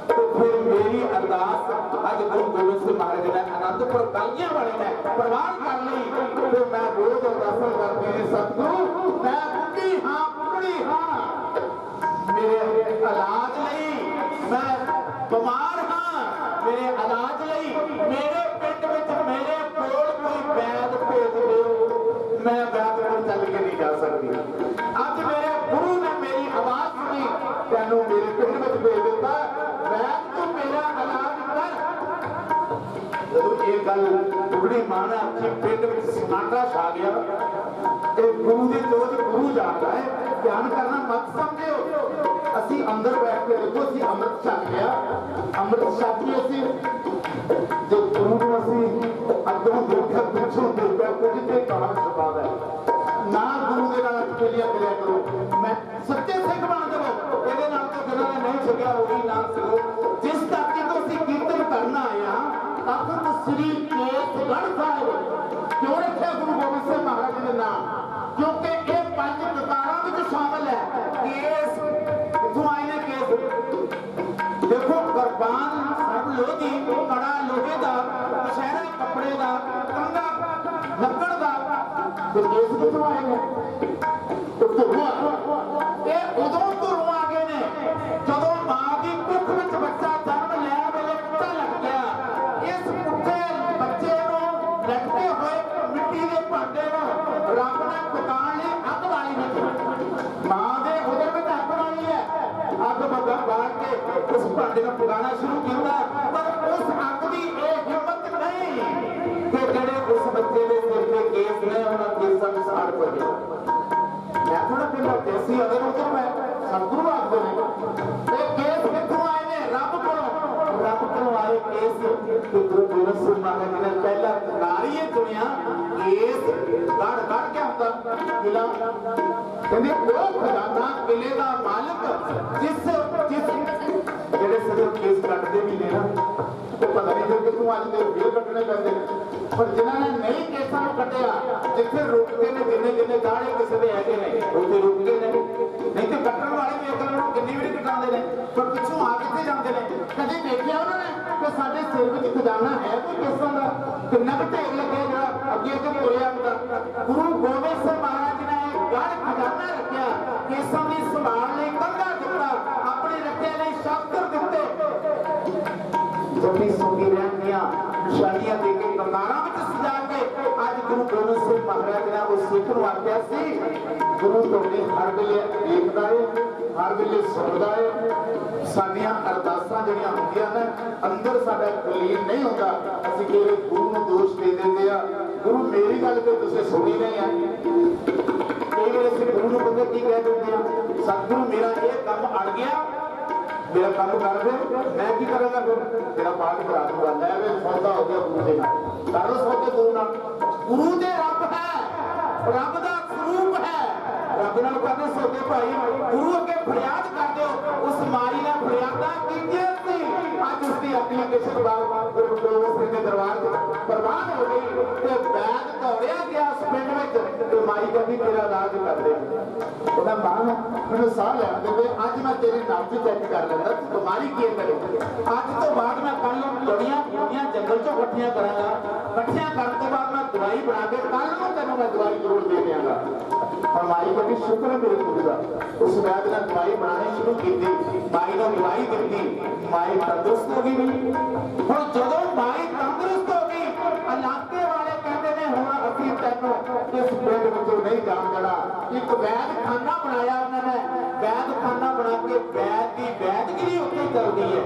तो फिर मेरी अरदास अज गुरु गोबिंद सिंह महाराज ने आनंदपुर गाइयां वाले ने प्रवान कर ली। फिर मैं रोज अरदासां करदी सी सतगुरु मैं बुढ़ी हाँ मेरे इलाज नहीं मैं बीमार हाँ मेरे इलाज नहीं मेरे पिंड विच मेरे कोल कोई वैद भेज दो मैं वैद कोल चल के नहीं जा सकती। अज मेरे गुरु ने मेरी आवाज सुनी तैनूं मेरे पिंड विच भेज दिता वैद तू मेरा इलाज कर। जदों ये गल बुढ़ी मां ने अपनी पिंड विच सन्नाटा छा गया। गुरु की जोत गुरु जाता है ध्यान करना मत समझो। असी अंदर बैठ के देखो असी अमृत छक लिया अमृत छक के असी जो गुरु को असी अगों देखा पिछों देखा कुछ तो काम छपा है ना गुरु के नाल अटकेलियां करिया करो। मैं सच्चे सिख बन जाओ ये तो जिन्होंने नहीं छकिया होगी ना सिखो। जिस धरती को असी कीर्तन करना आया तखत श्री केसगढ़ साहिब क्यों रखा गुरु गोबिंद सिंह महाराज के नाम क्योंकि ये 5 कतारां विच शामिल है। केस किथों आए ने केस देखो कुर्बान सब लोधी कड़ा लोहे का शहरा कपड़े का कंगा लकड़ का तो केस किथों आए ने तो ये कि ਜਿਹੜੇ उस बच्चे के सिर पे केस ने उन्होंने केसां ਨੂੰ ਸਾੜ ਪਏ मैं थोड़ा कहता जैसी अगर उधर मैं सतगुरु आखते हैं ये केस कितों आए ने रब को आए केस तो गुरु गोबिंद सिंह महाराज ने पहला नारी चुनिया केस गढ़ क्या होता किला कहते वो खजाना किले का मालिक जिस जेडे सदर केस कटते भी ने ना तो पता नहीं फिर कितों आज के जेल कटने पैंदे पर जिन्होंने नहीं केसां नूं कटिया जिथे रुकते ने जिन्ने जिन्ने दाड़े किसी के है ने उत्थे रुकते ने नहीं तो कट्टण वाले भी अगर उन्होंने किन्नी भी कटाते हैं पर पिछों आ कितने जाते हैं कभी देखिया उन्होंने कि साडे सिर विच खजाना है कोई केसां दा किन्ना क ढेर लगे जरा अगे अगे तुरिया आंदा गुरु गोबिंद सिंह महाराज ने गढ़ खजाना रखिया केसां दी संभाल लई कंधा दिता अपनी रखिया लई शास्त्र दिते जपी सुखी रहनिया निशानियां दे के कंगारां विच सजा के अज गुरु गोबिंद सिंह महाराज ने उस सिख नूं आख्या सी गुरु तुहाडी हर वेले देखदा है हर वेले सुणदा है साडियां अरदासां जिहड़ियां हुंदियां ने अंदर साडा कलीन नहीं हुंदा असीं किहड़े गुरु नूं दोष दे दिंदे आ गुरु मेरी गल ते तुसीं सुणी नहीं है कई वार असीं गुरु नूं पता की कह दिंदे आ सतगुरु मेरा ये काम अड़ गया मेरा काम कर दे मैं की करूंगा फिर तेरा पाठ करा दूंगा लै वे सौदा हो गया गुरु के नाल कर लो सौदे गुरु नाल गुरु दे रब है रब दा स्वरूप है रब नाल कहते सौदे भाई गुरु अगे फरियाद कर दो उस माई ने फरियादा कीतियां सी अज उसकी एप्लीकेशन गुरु गोबिंद सिंह के दरबार प्रवान हो गई ते बैद दौड़िया गया उस पिंड विच ते माई कहती तेरा इलाज कर दे कहता मां मैनूं साह लैण दे अज मैं तेरे नब्ज चेक कर लैंदा बीमारी की है मेरे अज तो बाद मैं कल लड़ियां बूटियां जंगल चों इकट्ठियां करांगा इकट्ठियां करन तो बाद मैं दवाई बना के कल नूं तैनूं मैं दवाई जरूर दे देंगा और माई कहती शुक्र है मेरे गुरु का उस वैद ने दवाई बनानी शुरू की माई ने दवाई दी माई तंदुरुस्त हो गई हुण जदों माई तंदुरुस्त हो गई इलाके वाले कहते ने हुण असीं तैनूं इस पिंड विचों नहीं जाण देना एक वैद खाना बनाया उन्होंने वैद खाना बना के वैद की वैदगिरी उत्ते चलती है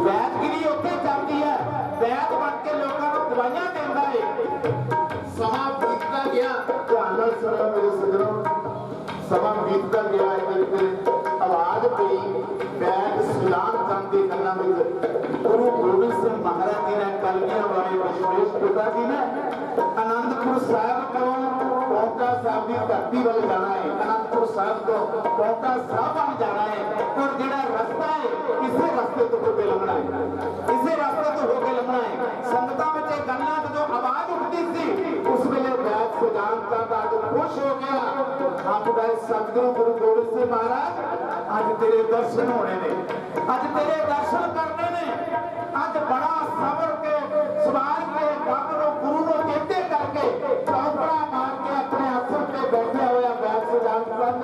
वैदगिरी उत्ते चलती है वैद बन के लोगों को दवाइयां देता है समा बीतता गया ध्यान नाल सुनो मेरे सज्जनों समा बीतता गया एक आवाज पई वैद सुलान चंद के कन्नां विच गुरु गोबिंद सिंह महाराज जी ने कलगियां वाले विश्वेश पिता जी ने आनंदपुर साहब को पौंटा साहब की धरती वाल जाना है आनंदपुर साहब तो पौंटा साहब वाल जाना है और जिहड़ा रास्ता है इसे रास्ते तो होके लंघना है इसे रास्ते तो होके लंघना है संगतां विच इह गल्लां जो आवाज उठदी सी उस वेले वैद सुजान चंद अज खुश हो गया आपदा सतगुरु गुरु गोबिंद सिंह महाराज अज तेरे दर्शन होने ने अज तेरे दर्शन करने ने अज बड़ा सबर के सवार के रब नूं गुरु नूं चेते करके चौकड़ा मार के अपने आसन ते बैठा होया वैद सुजान चंद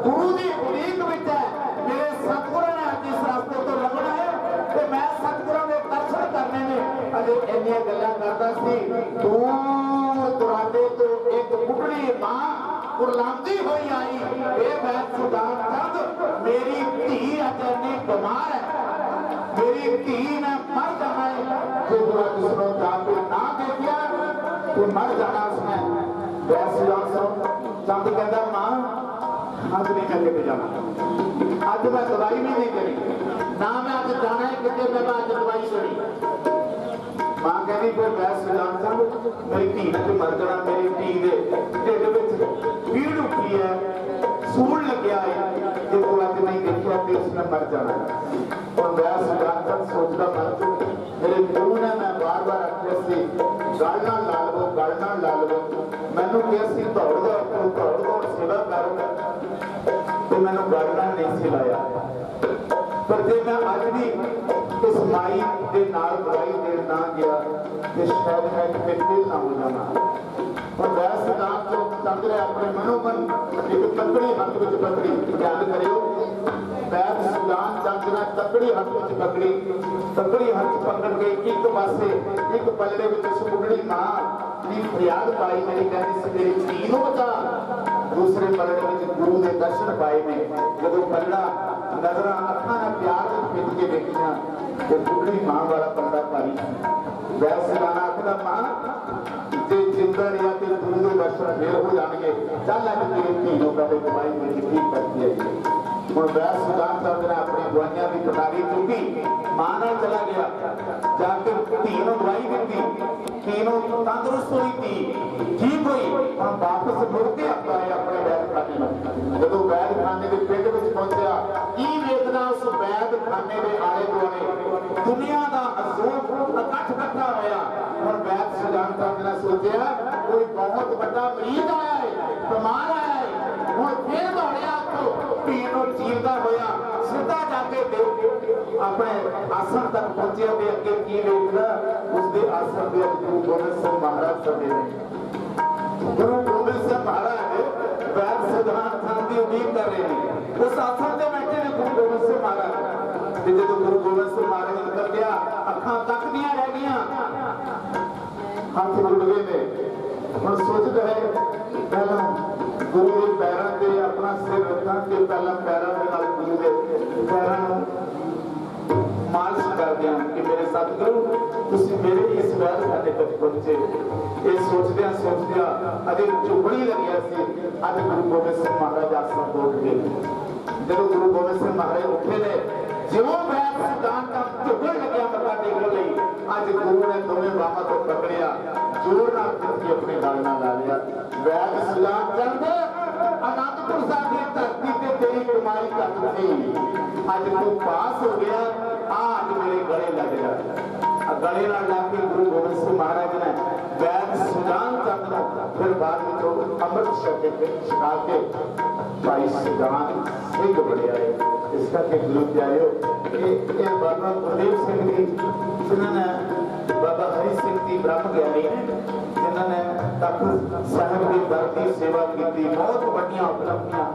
गुरु दी उड़ीक विच है मेरे सतगुरु ने अज इस रास्ते तो लंघना है ते मैं सतगुरु दे दर्शन करने ने अजे इन्नियां गल्लां करदा सी दूर दुराडे तो एक बुढ़ड़ी मां कुरलांदी हुई आई ये वैद सुजान चंद मेरी धी अज इन्नी बीमार है मेरी धी ने मर जाना है जो जिसने जाके ना देखिया तो मर जाना उसने वैद सुजान चंद कहता मां अज नहीं मैं किते जाना अज मैं दवाई भी नहीं करी ना मैं अज जाना है किते मैं अज दवाई छोड़ी मां कहती फिर वैद सुजान चंद मेरी धी ने मर जाना मेरी धी दे ढिड विच पीड़ उठी है सूल लग्या है जो अज नहीं देखिया तो उसने मर जाना और वैद सुजान चंद सोचता मन मेरे गुरु ने मैं बार बार आख्या सी गल नाल ला लवो गल नाल ला लवो मैनूं कहा सी दौड़ दौड़ सेवा कर तो मैनूं गल नाल नहीं सी लाया पर जे मैं अज भी इस माई के नाल दवाई देण ना गया तो शायद मैं किते फेल ना हो जाना और वैद सुजान चंद ने अपने मनोमन एक तकड़ी हाथ विच पकड़ी ध्यान करियो वैद सुजान चंद ने तकड़ी हाथ विच तकड़ी हाथ पकड़ के एक पासे एक पलड़े विच उस बुढ़ड़ी मां दी फरियाद पाई मेरी कहती सी मेरी धी नूं बचा दूसरे पलड़े में गुरु के दर्शन पाए ने जो पलड़ा नजर अखा ना प्यार खिंच के देखिया वो बुढ़ी मां वाला पलड़ा पाई वैसे गाना आखदा मां जे जिंदा रिया ते गुरु के दर्शन फिर हो जाएंगे चल अज तेरी धी नूं कदे दवाई मेरी ठीक करती है ਹੁਣ ਵੈਸ ਸੁਦਾਨ ਸਾਹਿਬ ਨੇ ਆਪਣੀ ਦਵਾਈਆਂ ਦੀ ਕਟਾਰੀ ਚੁੱਕੀ ਮਾਂ ਨਾਲ ਚਲਾ ਗਿਆ ਜਾ ਕੇ ਧੀ ਨੂੰ ਦਵਾਈ ਦਿੱਤੀ ਧੀ ਨੂੰ ਤੰਦਰੁਸਤ ਹੋਈ ਧੀ ਠੀਕ ਹੋਈ ਹੁਣ ਵਾਪਸ ਮੁੜ ਕੇ ਆਇਆ ਆਪਣੇ ਵੈਦ ਖਾਨੇ ਨੂੰ ਜਦੋਂ ਵੈਦ ਖਾਨੇ ਦੇ ਪਿੰਡ ਵਿੱਚ ਪਹੁੰਚਿਆ ਕੀ ਵੇਖਦਾ ਉਸ ਵੈਦ ਖਾਨੇ ਦੇ ਆਲੇ ਦੁਆਲੇ ਦੁਨੀਆ ਦਾ ਹਜ਼ੂਰ ਇਕੱਠ ਇਕੱਠਾ ਹੋਇਆ ਹੁਣ ਵੈਦ ਸੁਦਾਨ ਸਾਹਿਬ ਨੇ ਸੋਚਿਆ ਕੋਈ ਬਹੁਤ ਵੱਡਾ ਮਰੀਜ਼ ਆਇਆ ਹੈ ਬਿਮਾਰ ਆਇਆ ਹੈ ਹੁਣ ਫੇਰ ਦੌੜਿਆ ਧੀ ਨੂੰ ਚੀਰਦਾ ਹੋਇਆ ਸਿੱਧਾ ਜਾ ਕੇ ਆਪਣੇ ਆਸਣ ਤੱਕ ਪਹੁੰਚਿਆ ਤੇ ਅੱਗੇ ਕੀ ਵੇਖਦਾ ਉਸਦੇ ਆਸਣ ਦੇ ਗੁਰੂ ਗੋਬਿੰਦ ਸਿੰਘ ਮਹਾਰਾਜ ਸਭੇ ਨੇ ਗੁਰੂ ਗੋਬਿੰਦ ਸਿੰਘ ਮਹਾਰਾਜ ਵੈਦ ਸਿਧਾਂਤ ਖਾਨ ਦੀ ਉਡੀਕ ਕਰ ਰਹੇ ਨੇ ਉਸ ਆਸਣ ਤੇ ਬੈਠੇ ਨੇ ਗੁਰੂ ਗੋਬਿੰਦ ਸਿੰਘ ਮਹਾਰਾਜ ਤੇ ਜਦੋਂ ਗੁਰੂ ਗੋਬਿੰਦ ਸਿੰਘ ਮਹਾਰਾਜ ਨਿਕਲ ਗਿਆ ਅੱਖਾਂ ਤੱਕਦੀਆਂ ਰਹਿ ਗਈਆਂ ਹੱਥ ਜੁੜ ਗਏ ਨੇ ਹੁਣ ਸੋਚਦਾ ਹੈ ਪਹਿਲਾਂ गुरु के पैरों से अपना सिर रखा के पहला पैरों के नाल गुरु के पैरों मालिश कर दिया कि मेरे सतगुरु तुसी मेरे इस वैद खाने तक पहुंचे ये सोचदिया अजे चुभड़ी लगिया सी अज गुरु गोबिंद सिंह महाराज आसन तो उठ गए जब गुरु गोबिंद सिंह महाराज उठे ने जियों वैद सिद्धांत का चुभड़ लगिया मत्था टेकण लई अज गुरु ने दोवें बाहां तो पकड़िया जोर नाल खिंच अपने गल नाल ला लिया वैद सिद्धांत चलदे आनंदपुर साहब की धरती ते तेरी कमाई कर दी अज तू पास हो गया आज मेरे गले लग जा गले नाल ला के गुरु गोबिंद सिंह महाराज ने वैद सुजान चंद नूं फिर बाद में अमृत छका के भाई सुजान सिंह बड़े आए इसका के गुरु प्यारे ये बाबा गुरदेव सिंह जी जिन्होंने बाबा हरि सिंह जी ब्रह्म ज्ञानी है जिन्होंने तख्त साहब की दर की सेवा की बहुत बड़िया उपलब्धियां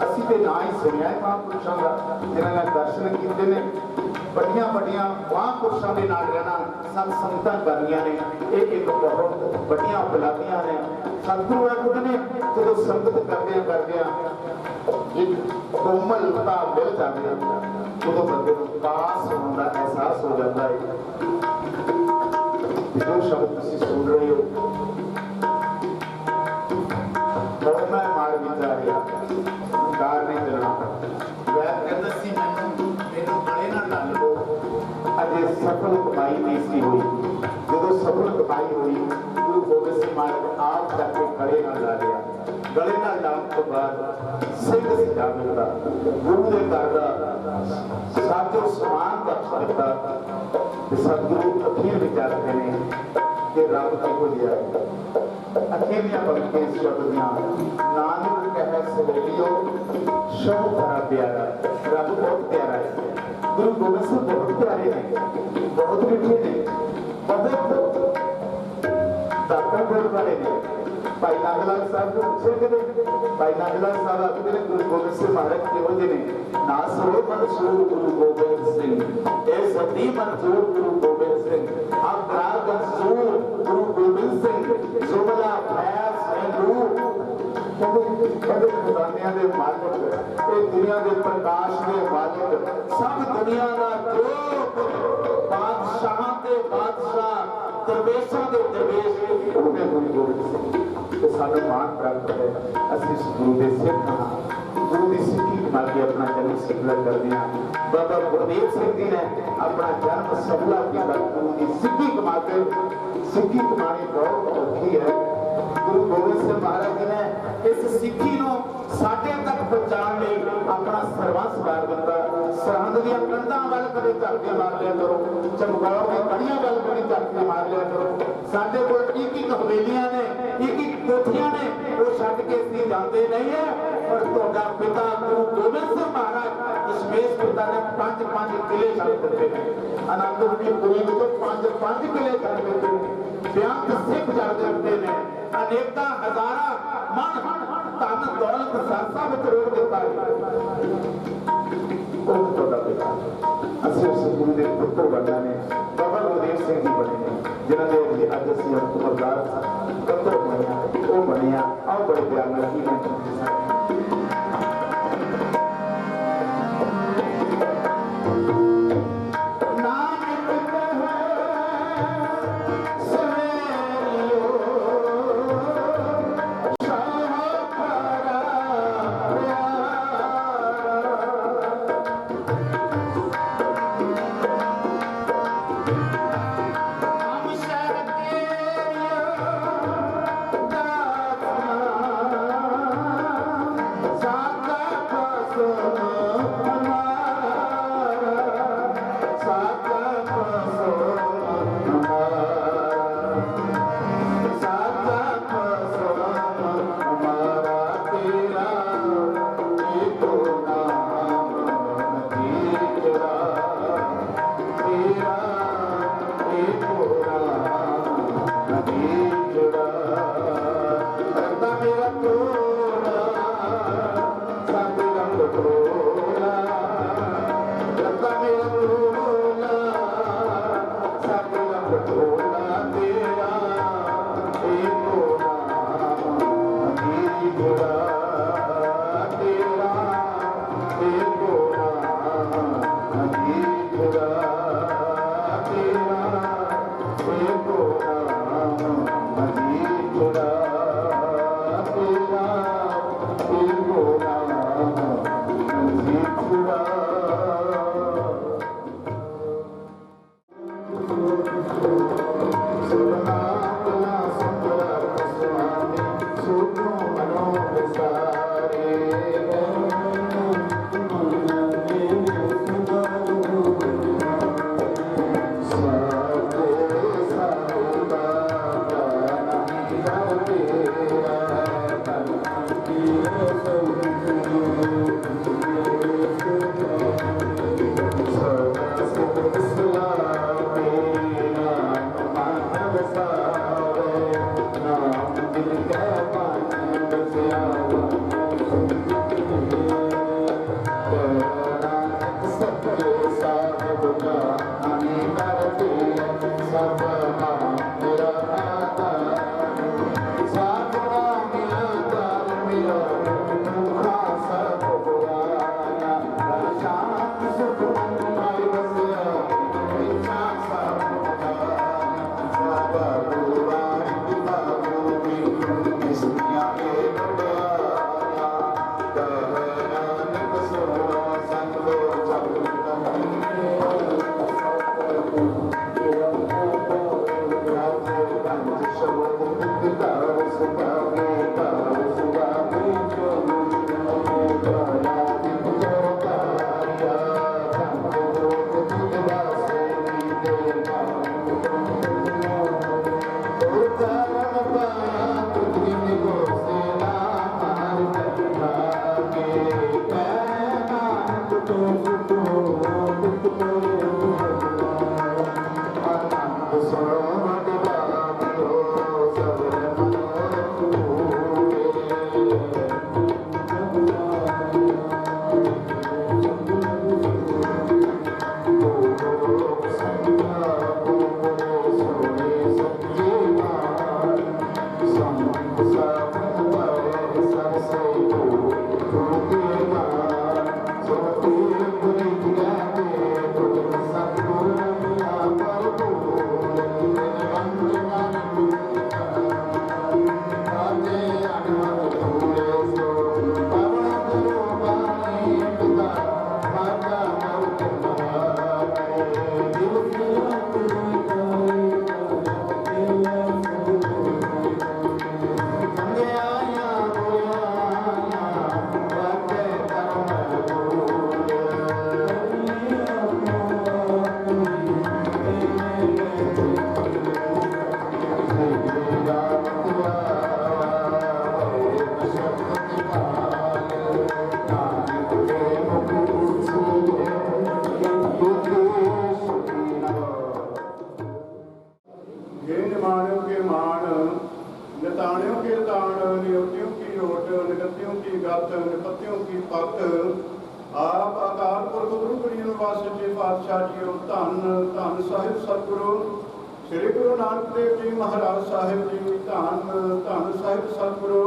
असी तो ना ही सुनिया है महापुरुषों का जिन्होंने दर्शन किए ने बड़िया बड़िया महापुरुषों के नाल रहना सब संगतां करनियां ने ये एक बहुत बड़िया उपलब्धियां ने सतगुरु खुद ने जो संगत करदिया एक कोमलता मिल जाती है उदों बंदे को पास होने का एहसास हो जाता है जो शब्द तुसी सुन रहे हो और मैं मार विचारिया कार नहीं चलना वैद कहता सी मैनू गले ना ला लो अजे सफल कमाई नहीं सी हुई जो सफल कमाई हुई गुरु गोबिंद सिंह महाराज आप जाके गले ना ला लिया गले ना लाने तो बाद सिंह सजा मिलता गुरु के घर का साजो समान बख्श दिता सतगुरु अखीर विचारते हैं कि रब किहो जिहा है अखीरियां पंक्तियां इस शब्द दियां नानक कहे सवेलियो शब बड़ा प्यारा रब बहुत प्यारा है गुरु गोबिंद सिंह बहुत प्यारे ने बहुत मिठे ने बहुत दाता गुण वाले ने भाई नागलाल साहब को पूछे कि भाई नागलाल साहब आखते हैं गुरु गोबिंद सिंह महाराज किहो जिहे ने ना सो मंसूर गुरु गोबिंद सिंह ए सती मंसूर गुरु गोबिंद सिंह हम ग्राग मंसूर गुरु गोबिंद सिंह जुमला फैज सिंधु कदे खुदानियां दे मालिक ए दुनिया दे प्रकाश दे मालिक सब दुनिया दा जो बादशाह दे बादशाह दरवेशां दे दरवेश उन्हें गुरु गोबिंद सिंह तो सानू मान प्राप्त है असीं गुरु दे सिख हां गुरु की सिक्खी कमा के अपना जन्म सफला करते हैं बाबा गुरदेव सिंह जी ने अपना जन्म सफला किया गुरु की सिक्खी कमा के सिक्खी कमानी बहुत औखी है गुरु गोबिंद सिंह महाराज जी ने इस सिक्खी नूं साडे तक पहुंचाने लई अपना सर्वंस वार दिता सरहद दी कंधां वल कदे झटके मार लिया करो चमकौर दी कड़ियां वल कदे झटके मार लिया करो साडे कोल एक हवेलियां ने एक कोठियां ने वो छड्ड के असीं जांदे नहीं है पर तुहाडा पिता गुरु गोबिंद सिंह महाराज दशमेश पिता ने 5-5 किले छड्ड दित्ते ने आनंदपुर दी पुरी विच 5-5 किले छड्ड दित्ते ने बेअंत सिख जड़ दित्ते ने अनेकां हज़ारां मन धन दौलत सरसा विच रोक दित्ता असि उस गुरु के पुत्र बनना ने बाबा गुरदेव सिंह जी बने ने जिन्होंने अज असीं अमरदास कदर बनिया वो बनिया आओ बड़े ਵਿਦਿਆਰਥੀ ਨੇ आप अकाल पुरख गुरु गुरी निवास सच्चे पातशाह जी धन धन साहिब सतगुरु श्री गुरु नानक देव जी महाराज साहिब जी धन धन साहिब सतगुरु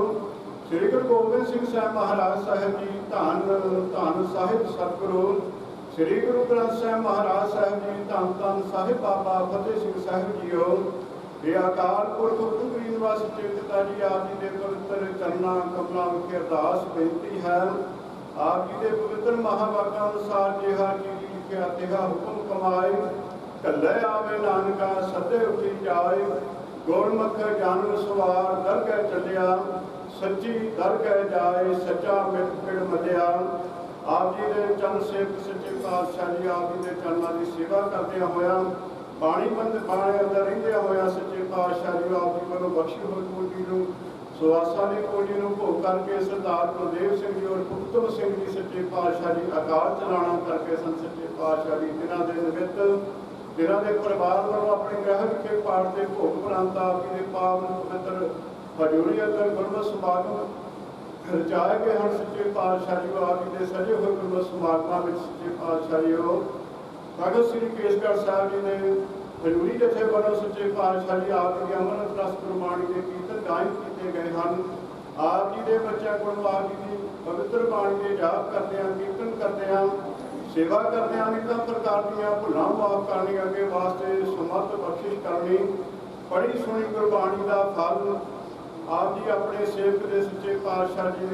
ਸ੍ਰੀ ਗੁਰੂ ਗੋਬਿੰਦ ਸਿੰਘ ਸਾਹਿਬ ਮਹਾਰਾਜ ਸਾਹਿਬ ਜੀ ਧੰਨ ਧੰਨ ਸਾਹਿਬ ਸਤਿਗੁਰੂ ਸ੍ਰੀ ਗੁਰੂ ਗ੍ਰੰਥ ਸਾਹਿਬ ਮਹਾਰਾਜ ਸਾਹਿਬ ਜੀ ਧੰਨ ਧੰਨ ਸਾਹਿਬ ਬਾਬਾ ਫਤਿਹ ਸਿੰਘ ਸਾਹਿਬ ਜੀਓ। ਇਹ ਅਕਾਲ ਪੁਰਖ ਗੁਰੂ ਨਿਵਾਸ ਪਿਤਾ ਜੀ ਆਪ ਜੀ ਦੇ ਪਵਿੱਤਰ ਚਰਨਾਂ ਕਮਲਾਂ ਵਿਖੇ ਅਰਦਾਸ ਬੇਨਤੀ ਹੈ। ਆਪ ਜੀ ਦੇ ਪਵਿੱਤਰ ਮਹਾਵਾਕਾਂ ਅਨੁਸਾਰ ਜਿਹਾ ਜੀ ਲਿਖਿਆ ਤਿਹਾ ਹੁਕਮ ਕਮਾਏ, ਕੱਲੇ ਆਵੇ ਨਾਨਕਾ ਸੱਦੇ ਉੱਠੀ ਜਾਏ। ਗੁਰਮੁਖ ਜਨ ਸਵਾਰ ਦਰਗਹਿ ਚੱਲਿਆ, ਸੱਚੀ ਦਰਗਹਿ ਜਾਏ ਸੱਚਾ ਮਿਟ ਪਿੜ ਮੱਲਿਆ। ਆਪ ਜੀ ਦੇ ਚਰਨ ਸੇਵਕ ਸੱਚੇ ਪਾਤਸ਼ਾਹ ਜੀ ਆਪ ਜੀ ਦੇ ਚਰਨਾਂ ਦੀ ਸੇਵਾ ਕਰਦਿਆਂ ਹੋਇਆ, ਬਾਣੀ ਬੰਦ ਬਾਣੇ ਅੰਦਰ ਰਹਿੰਦਿਆਂ ਹੋਇਆ ਸੱਚੇ ਪਾਤਸ਼ਾਹ ਜੀ ਆਪ ਜੀ ਵੱਲੋਂ ਬਖਸ਼ੀ ਹੋਈ ਕੋਟੀ ਨੂੰ ਸੁਆਸਾਂ ਦੀ ਕੋਟੀ ਨੂੰ ਭੋਗ ਕਰਕੇ ਸਰਦਾਰ ਗੁਰਦੇਵ ਸਿੰਘ ਜੀ ਔਰ ਪੁੱਤਰ ਸਿੰਘ ਜੀ ਸੱਚੇ ਪਾਤਸ਼ਾਹ ਜੀ ਅਕਾਲ ਚਲਾਣਾ ਕਰਕੇ ਸੱਚੇ ਪਾਤਸ਼ਾਹ ਜੀ ਦਿਨਾਂ ਦੇ ਨਿਮਿਤ ਜਿਨ੍ਹਾਂ ਦੇ ਪਰਿਵਾਰ ਵੱਲੋਂ ਆਪਣੇ ਗ੍ਰਹਿ ਵਿਖੇ ਪਾਠ ਦੇ ਭੋਗ ਪ੍ਰਾਂਤ ਆਪ ਜੀ ਦੇ ਪਾਵਨ ਪਵਿੱਤਰ ਹਜ਼ੂਰੀ ਅੰਦਰ ਗੁਰਮਤਿ ਸਮਾਗਮ ਰਚਾਏ ਗਏ ਹਨ। ਸੱਚੇ ਪਾਤਸ਼ਾਹ ਜੀ ਆਪ ਜੀ ਦੇ ਸਜੇ ਹੋਏ ਗੁਰਮਤਿ ਸਮਾਗਮਾਂ ਵਿੱਚ ਸੱਚੇ ਪਾਤਸ਼ਾਹ ਜੀ ਭਗਤ ਸ੍ਰੀ ਕੇਸਗੜ੍ਹ ਸਾਹਿਬ ਜੀ ਨੇ ਹਜ਼ੂਰੀ ਜਥੇ ਵੱਲੋਂ ਸੱਚੇ ਪਾਤਸ਼ਾਹ ਜੀ ਆਪ ਜੀ ਅੰਮ੍ਰਿਤ ਰਸ ਗੁਰਬਾਣੀ ਦੇ ਕੀਰਤਨ ਗਾਇਨ ਕੀਤੇ ਗਏ ਹਨ। ਆਪ ਜੀ ਦੇ ਬੱਚਿਆਂ ਕੋਲੋਂ ਆਪ ਜੀ ਦੀ ਪਵਿੱਤਰ ਬਾਣੀ ਦੇ ਜਾਪ ਕਰਦਿਆਂ ਕੀਰਤਨ ਕਰਦਿਆਂ ਸੇਵਾ ਕਰਦਿਆਂ ਅਨੇਕਾਂ ਪ੍ਰਕਾਰ ਦੀਆਂ ਭੁੱਲਾਂ ਮਾਫ ਕਰਨੀਆਂ ਅੱਗੇ ਵਾਸਤੇ ਸਮਰਥ ਬਖਸ਼ਿਸ਼ ਕਰਨੀ। ਪੜ੍ਹੀ ਸੁਣੀ ਗੁਰਬਾਣੀ ਦਾ ਫਲ ਆਪ ਜੀ ਆਪਣੇ ਸੇਵਕ ਦੇ ਸੱਚੇ ਪਾਤਸ਼ਾਹ ਜੀ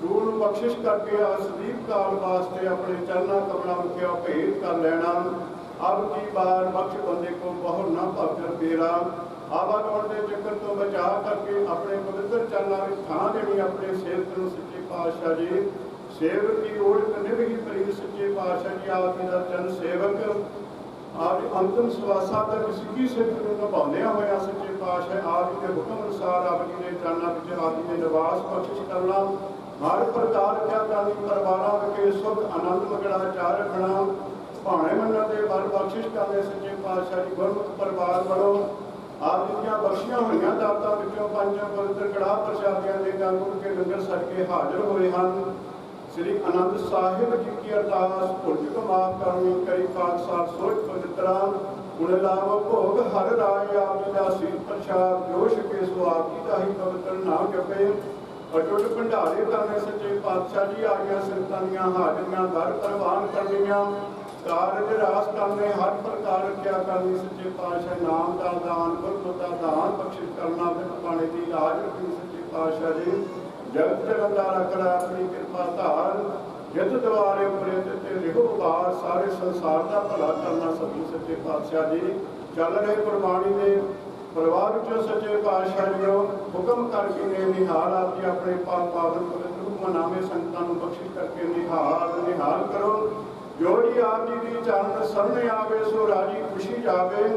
ਰੂਹ ਨੂੰ ਬਖਸ਼ਿਸ਼ ਕਰਕੇ ਅਸਦੀਪ ਕਾਲ ਵਾਸਤੇ ਆਪਣੇ ਚਰਨਾਂ ਕਮਲਾਂ ਵਿਖੇ ਭੇਟ ਕਰ ਲੈਣਾ। ਅਬ ਕੀ ਬਾਰ ਬਖਸ਼ ਬੰਦੇ ਕੋ ਬਹੁ ਨਾ ਭਾਗਰ ਤੇਰਾ। ਆਵਾਗਮਨ ਦੇ ਚੱਕਰ ਤੋਂ ਬਚਾ ਕਰਕੇ ਆਪਣੇ ਪਵਿੱਤਰ ਚਰਨਾਂ ਵਿੱਚ ਥਾਂ ਦੇਣੀ ਆਪਣੇ ਸੇਵਕ ਨੂੰ ਸੱਚੇ ਪਾਤਸ਼ਾਹ ਜੀ। ਸੇਵਕ ਦੀ ਓੜ ਨਿਭੀ ਪ੍ਰੀਤ ਸੱਚੇ ਪਾਤਸ਼ਾਹ ਜੀ ਆਪ ਜੀ ਦਾ ਚਰਨ ਸੇਵਕ ਆਪ ਅੰਤਮ ਸਵਾਸਾਂ ਤੱਕ ਸਿੱਖੀ ਸਿੱਖ ਨੂੰ ਨਿਭਾਉਂਦਿਆਂ ਹੋਇਆ ਸੱਚੇ ਪਾਤਸ਼ਾਹ ਆਪ ਜੀ ਦੇ ਹੁਕਮ ਅਨੁਸਾਰ ਆਪ ਜੀ ਦੇ ਚਰਨਾਂ ਵਿੱਚ ਆਪ ਜੀ ਦੇ ਨਿਵਾਸ ਬਖਸ਼ਿਸ਼ ਕਰਨਾ। ਹਰ ਪ੍ਰਕਾਰ ਰੱਖਿਆ ਕਰਨੀ, ਪਰਿਵਾਰਾਂ ਵਿਖੇ ਸੁਖ ਆਨੰਦ ਮਗੜਾ ਚਾਰ ਰੱਖਣਾ, ਭਾਣੇ ਮੰਨਣ ਦੇ ਬਲ ਬਖਸ਼ਿਸ਼ ਕਰਨੇ ਸੱਚੇ ਪਾਤਸ਼ਾਹ ਜੀ ਗੁਰਮੁਖ ਪਰਿਵਾਰ ਵੱਲੋਂ ਆਪ ਜੀ ਦੀਆਂ ਬਖਸ਼ੀਆਂ ਹੋਈਆਂ ਦਾਤਾਂ ਵਿੱਚੋਂ ਪੰਜ ਪਵਿੱਤਰ ਕੜਾਹ ਪ੍ਰਸ਼ਾਦਿਆਂ ਦੇ ਗੰਗੁਰ ਕੇ ਲੰਗਰ ਛਕ ਕੇ ਹਾਜ਼ਰ ਹੋਏ ਹਨ। ਸ੍ਰੀ ਆਨੰਦ ਸਾਹਿਬ ਜੀ ਕੀ ਅਰਦਾਸ ਭੁੱਲ ਚੁੱਕ ਮਾਫ ਕਰਨੀ, ਕਈ ਖਾਲਸਾ ਸੋਚ ਪਵਿੱਤਰਾ ਗੁਣ ਲਾਭ ਭੋਗ ਹਰ ਰਾਜ ਆਪ ਜੀ ਦਾ ਸੀਤ ਪ੍ਰਸ਼ਾਦ ਜੋਸ਼ ਕੇ ਸੋ ਆਪ ਜੀ ਦਾ ਹੀ ਪਵਿੱਤਰ ਨਾਮ ਜਪੇ। ਅਟੁੱਟ ਭੰਡਾਰੇ ਕਰਨੇ ਸੱਚੇ ਪਾਤਸ਼ਾਹ ਜੀ ਆ ਗਿਆ ਸੰਗਤਾਂ ਦੀਆਂ ਹਾਜ਼ਰੀਆਂ ਦਰ ਪ੍ਰਵਾਨ ਕਰਨੀਆਂ, ਕਾਰਜ ਰਾਸ ਕਰਨੇ ਹਰ ਪ੍ਰਕਾਰ ਰੱਖਿਆ ਕਰਨੀ ਸੱਚੇ ਪਾਤਸ਼ਾਹ ਨਾਮ ਦਾ ਦਾਨ ਗੁਰਮਤਿ ਦਾ ਦਾਨ ਬਖਸ਼ਿਸ਼ ਕਰਨਾ ਬਿਨ ਪਾਣੀ ਦੀ ਲਾਜ ਰੱਖਣੀ ਸੱਚੇ ਪਾਤਸ਼ਾਹ ਜੀ। ਜਗਤ ਜਗੰਦਾ ਰੱਖ ਲੈ ਆਪਣੀ ਕਿਰਪਾ ਧਾਰ, ਜਿਤ ਦੁਆਰੇ ਉਪਰੇ ਤੇ ਰਿਹੋ ਬਾਰ ਸਾਰੇ ਸੰਸਾਰ ਦਾ ਭਲਾ ਕਰਨਾ ਸਭੀ ਸੱਚੇ ਪਾਤਸ਼ਾਹ ਜੀ। ਚੱਲ ਰਹੇ ਗੁਰਬਾਣੀ ਦੇ ਪਰਿਵਾਰ ਵਿੱਚੋਂ ਸੱਚੇ ਪਾਤਸ਼ਾਹ ਜੀ ਹੁਕਮ ਕਰਕੇ ਨੇ ਨਿਹਾਲ ਆਪ ਜੀ ਆਪਣੇ ਪਾਵਨ ਪਵਿੱਤਰ ਹੁਕਮਨਾਮੇ ਸੰਗਤਾਂ ਨੂੰ ਬਖਸ਼ਿਸ਼ ਕਰਕੇ ਨਿਹਾਲ ਕਰੋ। ਜੋ ਜੀ ਆਪ ਜੀ ਦੀ ਚਰਨ ਸਰਣ ਆਵੇ ਸੋ ਰਾਜੀ ਖੁਸ਼ੀ ਜਾਵੇ,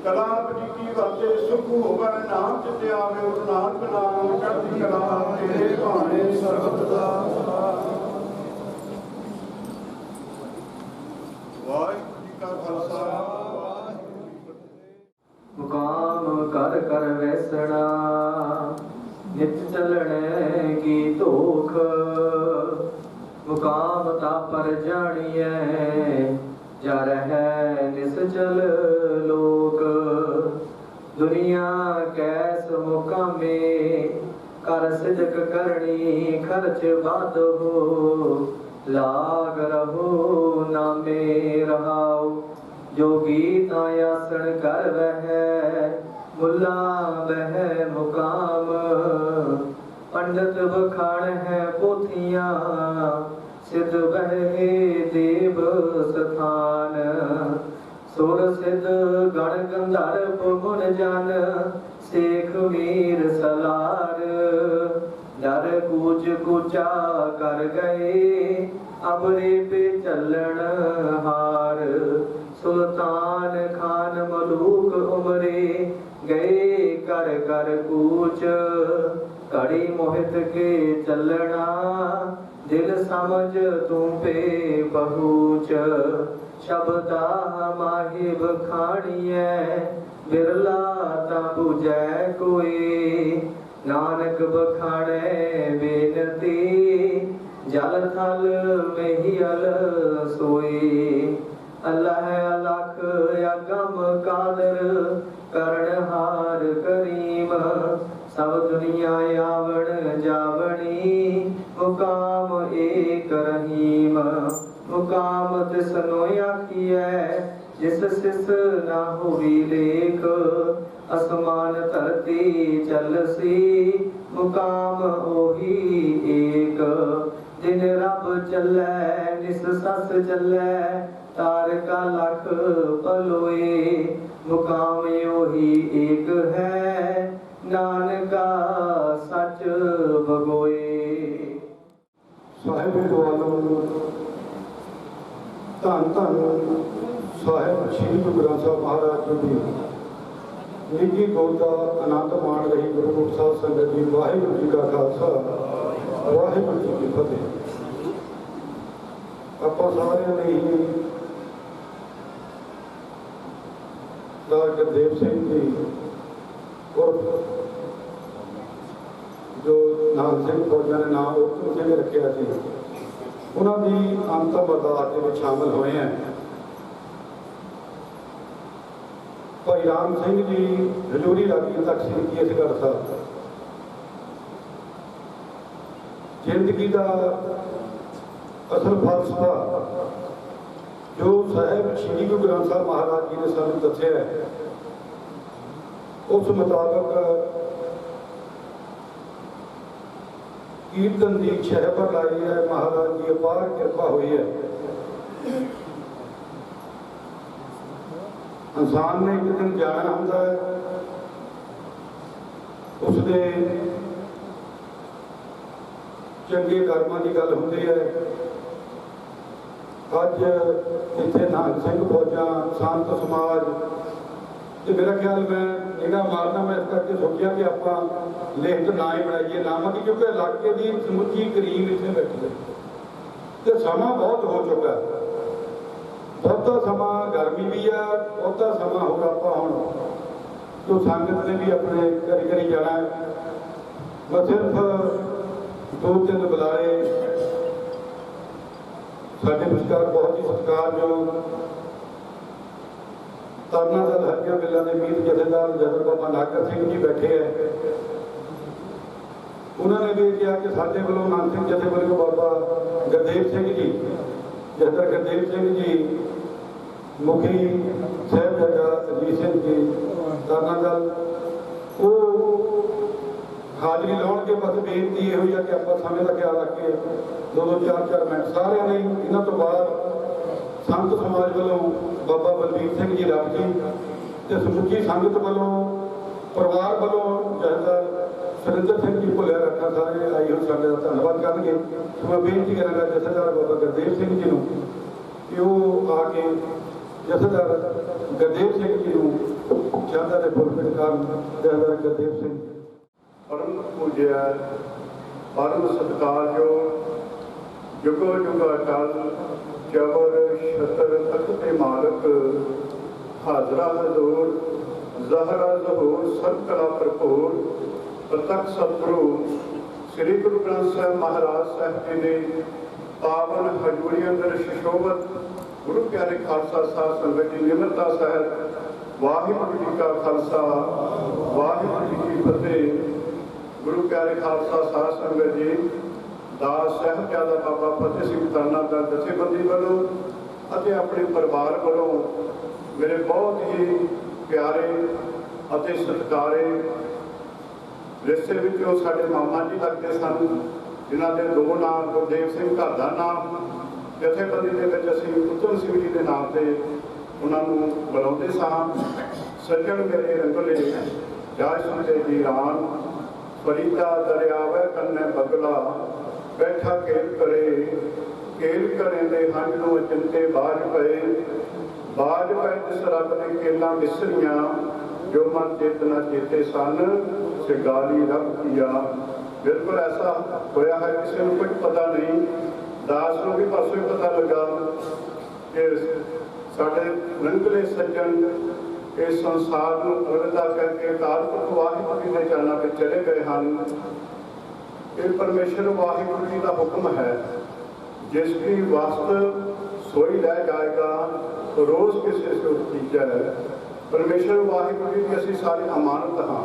ਕਲਾ ਆਪ ਜੀ ਕੀ ਵਰਤੇ ਸੁਖ ਹੋਵੇ ਨਾਮ ਚਿਤੇ ਆਵੇ। ਗੁਰੂ ਨਾਨਕ ਨਾਮ ਚੜ੍ਹਦੀ ਕਲਾ ਤੇਰੇ ਭਾਣੇ ਸਰਬਤ ਦਾ। ਵਾਹਿਗੁਰੂ ਜੀ ਕਾ ਖਾਲਸਾ ਮੁਕਾਮ ਕਰ ਕਰ ਵੈਸਣਾ, ਨਿਤ ਚੱਲਣੇ ਕੀ ਧੋਖ। ਮੁਕਾਮ ਤਾ ਪਰ ਜਾਣੀਐ, ਜਾ ਰਹਿ ਨਿਸਚਲ ਲੋਕ। ਦੁਨੀਆ ਕੈਸ ਮੁਕਾਮੇ, ਕਰ ਸਿਦਕ ਕਰਨੀ ਖਰਚ ਬਾਦੋ। ਲਾਗ ਰਹੋ ਨਾਮੇ ਰਹਾਉ, जोगी आसन कर वह मुला वह मुकाम। पंडित बखान है पोथियां, सिद्ध वह देव स्थान। सुर सिद्ध गण गंधर्व मुन जन, सेख मीर सलार। डर कूच कूचा कर गए, अबरे पे चलन हार। सुल्तान खान मलूक उमरे, गए कर कर कूच। कड़ी मोहित के चलना, दिल समझ तुम पे पहुँच। शब्दा माहिब खानिए, बिरला ता बुझै कोई। नानक बखाने बेनती, जल थल महियल सोई। अल्लाह अलख अगम कादर, करणहार करीम। सब दुनिया आवण जावण मुकाम एक रहीम मुकाम तिसनो आखिए जिस सिस ना हुई लेख आसमान धरती चलसी मुकाम ओही एक दिन रब चलै निस सस चलै तारका लख पलोए मुकाम ओही एक है नानका सच भगोए। ਸਾਹਿਬ ਦਵਾਲੋ ਧੰਨ ਧੰਨ ਸਾਹਿਬ ਸ੍ਰੀ ਗੁਰੂ ਗ੍ਰੰਥ ਸਾਹਿਬ ਮਹਾਰਾਜ ਜੀ ਦੀ ਨਿੱਘੀ ਗੋਦ ਦਾ ਆਨੰਦ ਮਾਣ ਰਹੀ ਗੁਰਮੁਖ ਸਾਹਿਬ ਸੰਗਤ ਜੀ। ਵਾਹਿਗੁਰੂ ਜੀ ਕਾ ਖਾਲਸਾ ਵਾਹਿਗੁਰੂ ਜੀ ਕੀ ਫਤਿਹ। ਆਪਾਂ ਸਾਰਿਆਂ ਨੇ ਹੀ ਡਾਕਟਰ ਦੇਵ ਸਿੰਘ ਜੀ ਉਰਫ जो नाम सिंह फौजा ने नाम उत्तम सिंह रखा सी उन्होंने अंतिम अरदास में शामिल हुए हैं। भाई राम सिंह जी हजूरी रागी तकसीम की असगढ़ साहब जिंदगी का असल फलसफा जो साहब श्री गुरु ग्रंथ साहब महाराज जी ने सानू दस्या है उस मुताबिक कीर्तन की छह पर लाई है। महाराज की अपार कृपा हुई है। इंसान ने एक दिन जाना होता है उसके चंगे कर्मां की गल होती है। अज इत्थे नानक सिंह फौजा संत समाज तो मेरा ख्याल मैं निगाह मारना मैं इस करके सोचा कि आप लिखत ना ही बनाइए नामक क्योंकि इलाके की समुची करीब इतने बैठी है तो समा बहुत हो चुका है। बहुता समा गर्मी भी है बहुता समा होगा आप हूँ तो संगत ने भी अपने करी करी जाना है। मैं सिर्फ 2-3 बुलाए साढ़े विचकार बहुत ही सत्कारयोग तरना दल हरिया मिलों के मीर जथेदार जदर बाबा नागर सिंह जी बैठे हैं। उन्होंने भी कहा कि साढ़े वालों नानक सिंह जथे वालों बाबा गुरदेव सिंह जी जथेदार गुरदेव सिंह जी मुखी साहबजादा अजीत सिंह जी तरना दल वो हाजरी लाने के बस बेनती ये हुई है कि आप समय का ख्याल रख के 2-2 4-4 मिनट सारे नहीं इन्हों तो बाद संत समाज वालों बाबा बलबीर सिंह जी रब जी तो समुची संगत वालों परिवार वालों जथेदार सुरिंदर सिंह जी भुलिया रखा सारे आई हुई संगत का धन्यवाद करेंगे। तो मैं बेनती कराँगा जथेदार बाबा गुरदेव सिंह जी कि वो आके जथेदार गुरदेव सिंह जी को चाहता है पुरपिट कर जथेदार गुरदेव सिंह परम पूज्य परम सत्कारयोग जुगो जुग अटल जबर छतर तख्त मालक हाजरा हजूर जहरा जहूर सरकला भरपूर प्रतख सतगुरु श्री गुरु ग्रंथ साहब महाराज साहब जी ने पावन हजूरी अंदर सुशोभत गुरु प्यारे खालसा साहब संगत जी निमरता साहब वाहिगुरू जी का खालसा वाहिगुरू जी की फतेह। गुरु प्यारे खालसा साहब संगत जी दास साहबजादा बाबा फतेह सिंह तरना दल जथेबंदी वालों ਅਤੇ ਆਪਣੇ ਪਰਿਵਾਰ ਵੱਲੋਂ ਮੇਰੇ ਬਹੁਤ ਹੀ ਪਿਆਰੇ ਅਤੇ ਸਤਿਕਾਰੇ ਰਿਸ਼ਤੇ ਵਿੱਚੋਂ ਸਾਡੇ ਮਾਮਾ ਜੀ ਲੱਗਦੇ ਸਨ ਜਿਨ੍ਹਾਂ ਦੇ 2 ਨਾਮ ਗੁਰਦੇਵ ਸਿੰਘ ਘਰ ਦਾ ਨਾਮ ਜਥੇਬੰਦੀ ਦੇ ਵਿੱਚ ਅਸੀਂ ਉੱਤਮ ਸਿੰਘ ਜੀ ਦੇ ਨਾਮ ਤੇ ਉਹਨਾਂ ਨੂੰ ਬੁਲਾਉਂਦੇ ਸਾਂ। ਸੱਜਣ ਮੇਰੇ ਰੰਗਲੇ ਜਾਇ ਸੁਣਦੇ ਜੀਰਾਨ ਫਰੀਦਾ ਦਰਿਆਵੇ ਕੰਨੇ ਬਗਲਾ बैठा केल करे दे हंज नूं चिंते बाज पे जिस रब ने केला मिसरियां जो मन चेतना चेते सन सिगाली रब किया। बिल्कुल ऐसा होया है किसी को कुछ पता नहीं। दास को भी परसों ही पता लगा कि साढ़े रंगले सज्जन इस संसार को अलविदा करके तारपुरख वाहिगुरू के चरणों में चले गए हैं। ये परमेश्वर वाहिगुरू जी का हुक्म है जिसकी वस्त सोई रह जाएगा तो रोज किसी से उत्तीजा है। परमेश्वर वाहिगुरू जी की असी सारी अमानत हाँ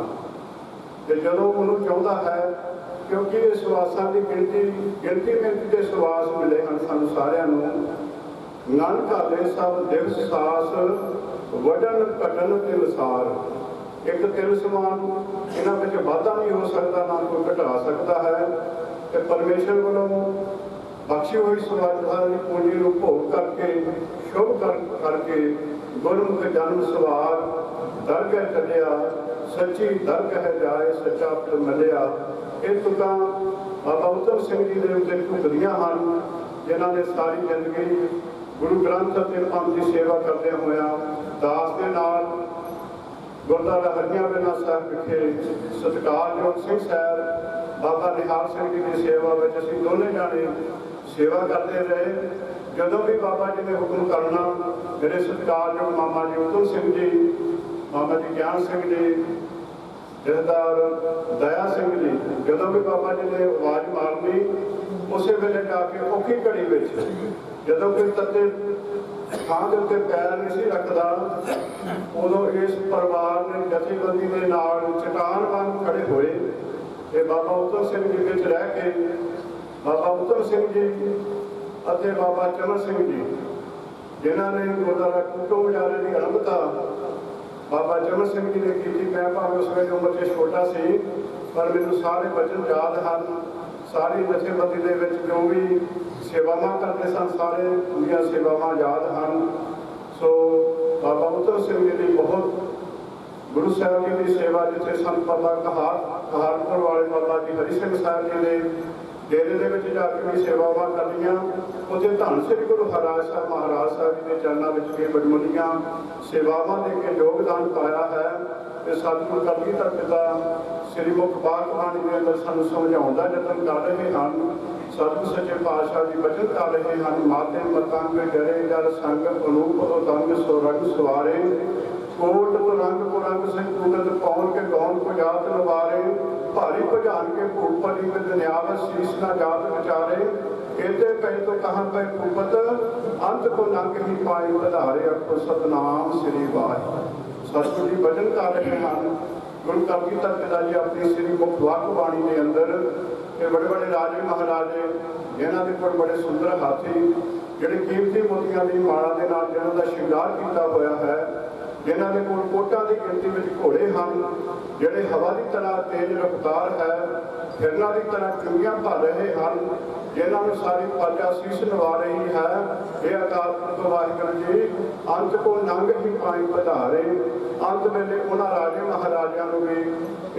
ਤੇ ਜਦੋਂ ਉਹਨੂੰ ਚਾਹੁੰਦਾ ਹੈ, ਕਿਉਂਕਿ ਇਹ ਸਵਾਸਾਂ ਦੀ ਗਿਣਤੀ ਦੇ ਸਵਾਸ ਮਿਲੇ ਹਨ ਸਾਨੂੰ ਸਾਰਿਆਂ ਨੂੰ। ਨਾਨਕ ਘਾਲੇ ਸਭ ਦਿਵਸ ਸਾਸ ਵੱਢਣ ਘਟਣ ਤਿਲਸਾਰ। ਇੱਕ ਤਿਲ ਸਮਾਨ ਇਹਨਾਂ ਵਿੱਚ ਵਾਧਾ ਨਹੀਂ ਹੋ ਸਕਦਾ, ਨਾ ਕੋਈ ਘਟਾ ਸਕਦਾ ਹੈ। ਤੇ ਪਰਮੇਸ਼ਰ ਵੱਲੋਂ ਬਖਸ਼ੀ ਹੋਈ ਸਵਾਸਾਂ ਦੀ ਪੂੰਜੀ ਨੂੰ ਭੋਗ ਕਰਕੇ ਸ਼ੁਭ ਕਰਕੇ ਗੁਰਮੁਖ ਜਨਮ ਸਵਾਰ ਦਰਗਹਿ ਚੱਲਿਆ, ਸੱਚੀ ਦਰਗਹਿ ਜਾਏ ਸੱਚਾ ਫਲ ਮਿਲਿਆ। ਇਹ ਤੁਕਾਂ ਬਾਬਾ ਊਧਮ ਸਿੰਘ ਜੀ ਦੇ ਉੱਤੇ ਢੁਕਦੀਆਂ ਹਨ, ਜਿਨ੍ਹਾਂ ਨੇ ਸਾਰੀ ਜ਼ਿੰਦਗੀ ਗੁਰੂ ਗ੍ਰੰਥ ਅਤੇ ਪੰਥ ਦੀ ਸੇਵਾ ਕਰਦਿਆਂ ਹੋਇਆਂ ਦਾਸ ਦੇ ਨਾਲ ਗੁਰਦੁਆਰਾ ਹਰੀਆਂ ਵੇਲਾ ਸਾਹਿਬ ਵਿਖੇ ਸਤਿਕਾਰਯੋਗ ਸਿੰਘ ਸਾਹਿਬ ਬਾਬਾ ਨਿਹਾਲ ਸਿੰਘ ਜੀ ਦੀ ਸੇਵਾ ਵਿੱਚ ਅਸੀਂ ਦੋਨੇ ਜਾਣੇ ਸੇਵਾ ਕਰਦੇ ਰਹੇ। ਜਦੋਂ ਵੀ ਬਾਬਾ ਜੀ ਨੇ ਹੁਕਮ ਕਰਨਾ, ਮੇਰੇ ਸਤਿਕਾਰਯੋਗ ਮਾਮਾ ਜੀ ਊਧਮ ਸਿੰਘ ਜੀ, ਮਾਮਾ ਜੀ ਗਿਆਨ ਸਿੰਘ ਜੀ, ਜਥੇਦਾਰ ਦਇਆ ਸਿੰਘ ਜੀ, ਜਦੋਂ ਵੀ ਬਾਬਾ ਜੀ ਨੇ ਆਵਾਜ਼ ਮਾਰਨੀ, ਉਸੇ ਵੇਲੇ ਜਾ ਕੇ ਔਖੀ ਘੜੀ ਵਿੱਚ ਜਦੋਂ ਕੋਈ ਤੱਤੇ ਥਾਂ ਦੇ ਉੱਤੇ ਪੈਰ ਨਹੀਂ ਸੀ ਰੱਖਦਾ, ਉਦੋਂ ਇਸ ਪਰਿਵਾਰ ਨੇ ਜਥੇਬੰਦੀ ਦੇ ਨਾਲ ਚਟਾਨ ਵਾਂਗ ਖੜੇ ਹੋਏ ਤੇ ਬਾਬਾ ਊਧਮ ਸਿੰਘ ਜੀ ਵਿੱਚ ਰਹਿ ਕੇ ਬਾਬਾ ਊਧਮ ਸਿੰਘ ਜੀ ਅਤੇ ਬਾਬਾ ਚਮਨ ਸਿੰਘ ਜੀ, ਜਿਨ੍ਹਾਂ ਨੇ ਗੁਰਦੁਆਰਾ ਕੁੱਟੋ ਵਿਚਾਰੇ ਦੀ ਆਰੰਭਤਾ ਬਾਬਾ ਚਮਨ ਸਿੰਘ ਜੀ ਨੇ ਕੀਤੀ। ਮੈਂ ਭਾਵੇਂ ਉਸ ਵੇਲੇ ਉਮਰ 'ਚ ਛੋਟਾ ਸੀ, ਪਰ ਮੈਨੂੰ ਸਾਰੇ ਵਚਨ ਯਾਦ ਹਨ। ਸਾਰੀ ਜਥੇਬੰਦੀ ਦੇ ਵਿੱਚ ਜੋ ਵੀ ਸੇਵਾਵਾਂ ਕਰਦੇ ਸਨ, ਸਾਰੇ ਦੀਆਂ ਸੇਵਾਵਾਂ ਯਾਦ ਹਨ। ਸੋ ਬਾਬਾ ਊਧਮ ਸਿੰਘ ਜੀ ਦੀ ਬਹੁਤ ਗੁਰੂ ਸਾਹਿਬ ਜੀ ਦੀ ਸੇਵਾ, ਜਿੱਥੇ ਸੰਤ ਬਾਬਾ ਕਹਾਰਪੁਰ ਵਾਲੇ ਬਾਬਾ ਜੀ ਹਰੀ ਸਿੰਘ ਸਾਹਿਬ ਜੀ ਦੇ ਡੇਰੇ ਦੇ ਵਿੱਚ ਜਾ ਕੇ ਵੀ ਸੇਵਾਵਾਂ ਕਰਨੀਆਂ, ਉੱਥੇ ਧੰਨ ਸ੍ਰੀ ਗੁਰੂ ਹਰਿਰਾਜ ਸਾਹਿਬ ਮਹਾਰਾਜ ਸਾਹਿਬ ਜੀ ਦੇ ਚਰਨਾਂ ਵਿੱਚ ਵੀ ਬੜਮੁੱਲੀਆਂ ਸੇਵਾਵਾਂ ਦੇ ਕੇ ਯੋਗਦਾਨ ਪਾਇਆ ਹੈ। ਤੇ ਸਤਿਗੁਰੂ ਕਲਗੀਧਰ ਪਿਤਾ ਸ੍ਰੀ ਮੁਖ ਬਾਣੀ ਦੇ ਅੰਦਰ ਸਾਨੂੰ ਸਮਝਾਉਣ ਦਾ ਯਤਨ ਕਰ ਰਹੇ ਹਨ। ਸਤਿਗੁਰੂ ਸੱਚੇ ਪਾਤਸ਼ਾਹ ਜੀ ਬਚਨ ਕਰ ਰਹੇ ਹਨ। ਮਾਤੇ ਮਤੰਗ ਡਰੇ ਜਲ ਸੰਗ ਅਨੂਪ ਉਤੰਗ ਸੁਰਗ ਸਵਾਰੇ, ਕੋਟ ਤੁਰੰਗ ਪੁਰੰਗ ਸਿੰਘ ਕੁਦਰਤ ਪੌਣ ਕੇ ਗੌਣ ਕੋ ਜਾਤ ਲਵਾਰੇ, ਭਾਰੀ ਭਜਾਨ ਕੇ ਭੂਪਤੀ ਵਿੱਚ ਨਿਆਵਤ ਸੀਸ ਨਾ ਜਾਤ ਵਿਚਾਰੇ, ਇਹਦੇ ਪੈ ਤੋਂ ਕਹਾਂ ਪੈ ਭੂਪਤ ਅੰਤ ਕੋ ਨੰਗ ਹੀ ਪਾਏ ਵਧਾਰੇ, ਅਖੋ ਸਤਨਾਮ ਸ੍ਰੀ ਵਾਹਿਗੁਰੂ। ਸਤਿਗੁਰੂ ਜੀ ਬਚਨ ਕਰ ਰਹੇ ਹਨ। ਗੁਰੂ ਕਲਗੀਧਰ ਪਿਤਾ ਜੀ ਆਪਣੀ ਸ੍ਰੀ ਮੁਖ ਬਾਣੀ ਦੇ ਅੰਦਰ ਇਹ ਬੜੇ ਬੜੇ ਰਾਜੇ ਮਹਾਰਾਜੇ, ਜਿਨ੍ਹਾਂ ਦੇ ਕੋਲ ਬੜੇ ਸੁੰਦਰ ਹਾਥੀ, ਜਿਹੜੇ ਕੀਮਤੀ ਮੋਤੀਆਂ ਦੀ ਮਾਲਾ ਦੇ ਨਾਲ ਜਿਹਨਾਂ ਦਾ ਸ਼ਿੰਗਾਰ ਕੀਤਾ ਹੋਇਆ ਹੈ, ਜਿਨ੍ਹਾਂ ਦੇ ਕੋਲ ਕੋਟਾਂ ਦੀ ਗਿਣਤੀ ਵਿੱਚ ਘੋੜੇ ਹਨ, ਜਿਹੜੇ ਹਵਾ ਦੀ ਤਰ੍ਹਾਂ ਤੇਜ਼ ਰਫ਼ਤਾਰ ਹੈ, ਫਿਰਨਾਂ ਦੀ ਤਰ੍ਹਾਂ ਚੁੰਗੀਆਂ ਭਰ ਰਹੇ ਹਨ, ਜਿਨ੍ਹਾਂ ਨੂੰ ਸਾਰੀ ਪ੍ਰਜਾ ਸੀਸ ਨਵਾ ਰਹੀ ਹੈ। ਇਹ ਅਕਾਲ ਪੁਰਖ ਵਾਹਿਗੁਰੂ ਜੀ ਅੰਤ ਕੋ ਨੰਗ ਹੀ ਪਾਈ ਪਧਾਰੇ। ਅੰਤ ਵੇਲੇ ਉਹਨਾਂ ਰਾਜੇ ਮਹਾਰਾਜਿਆਂ ਨੂੰ ਵੀ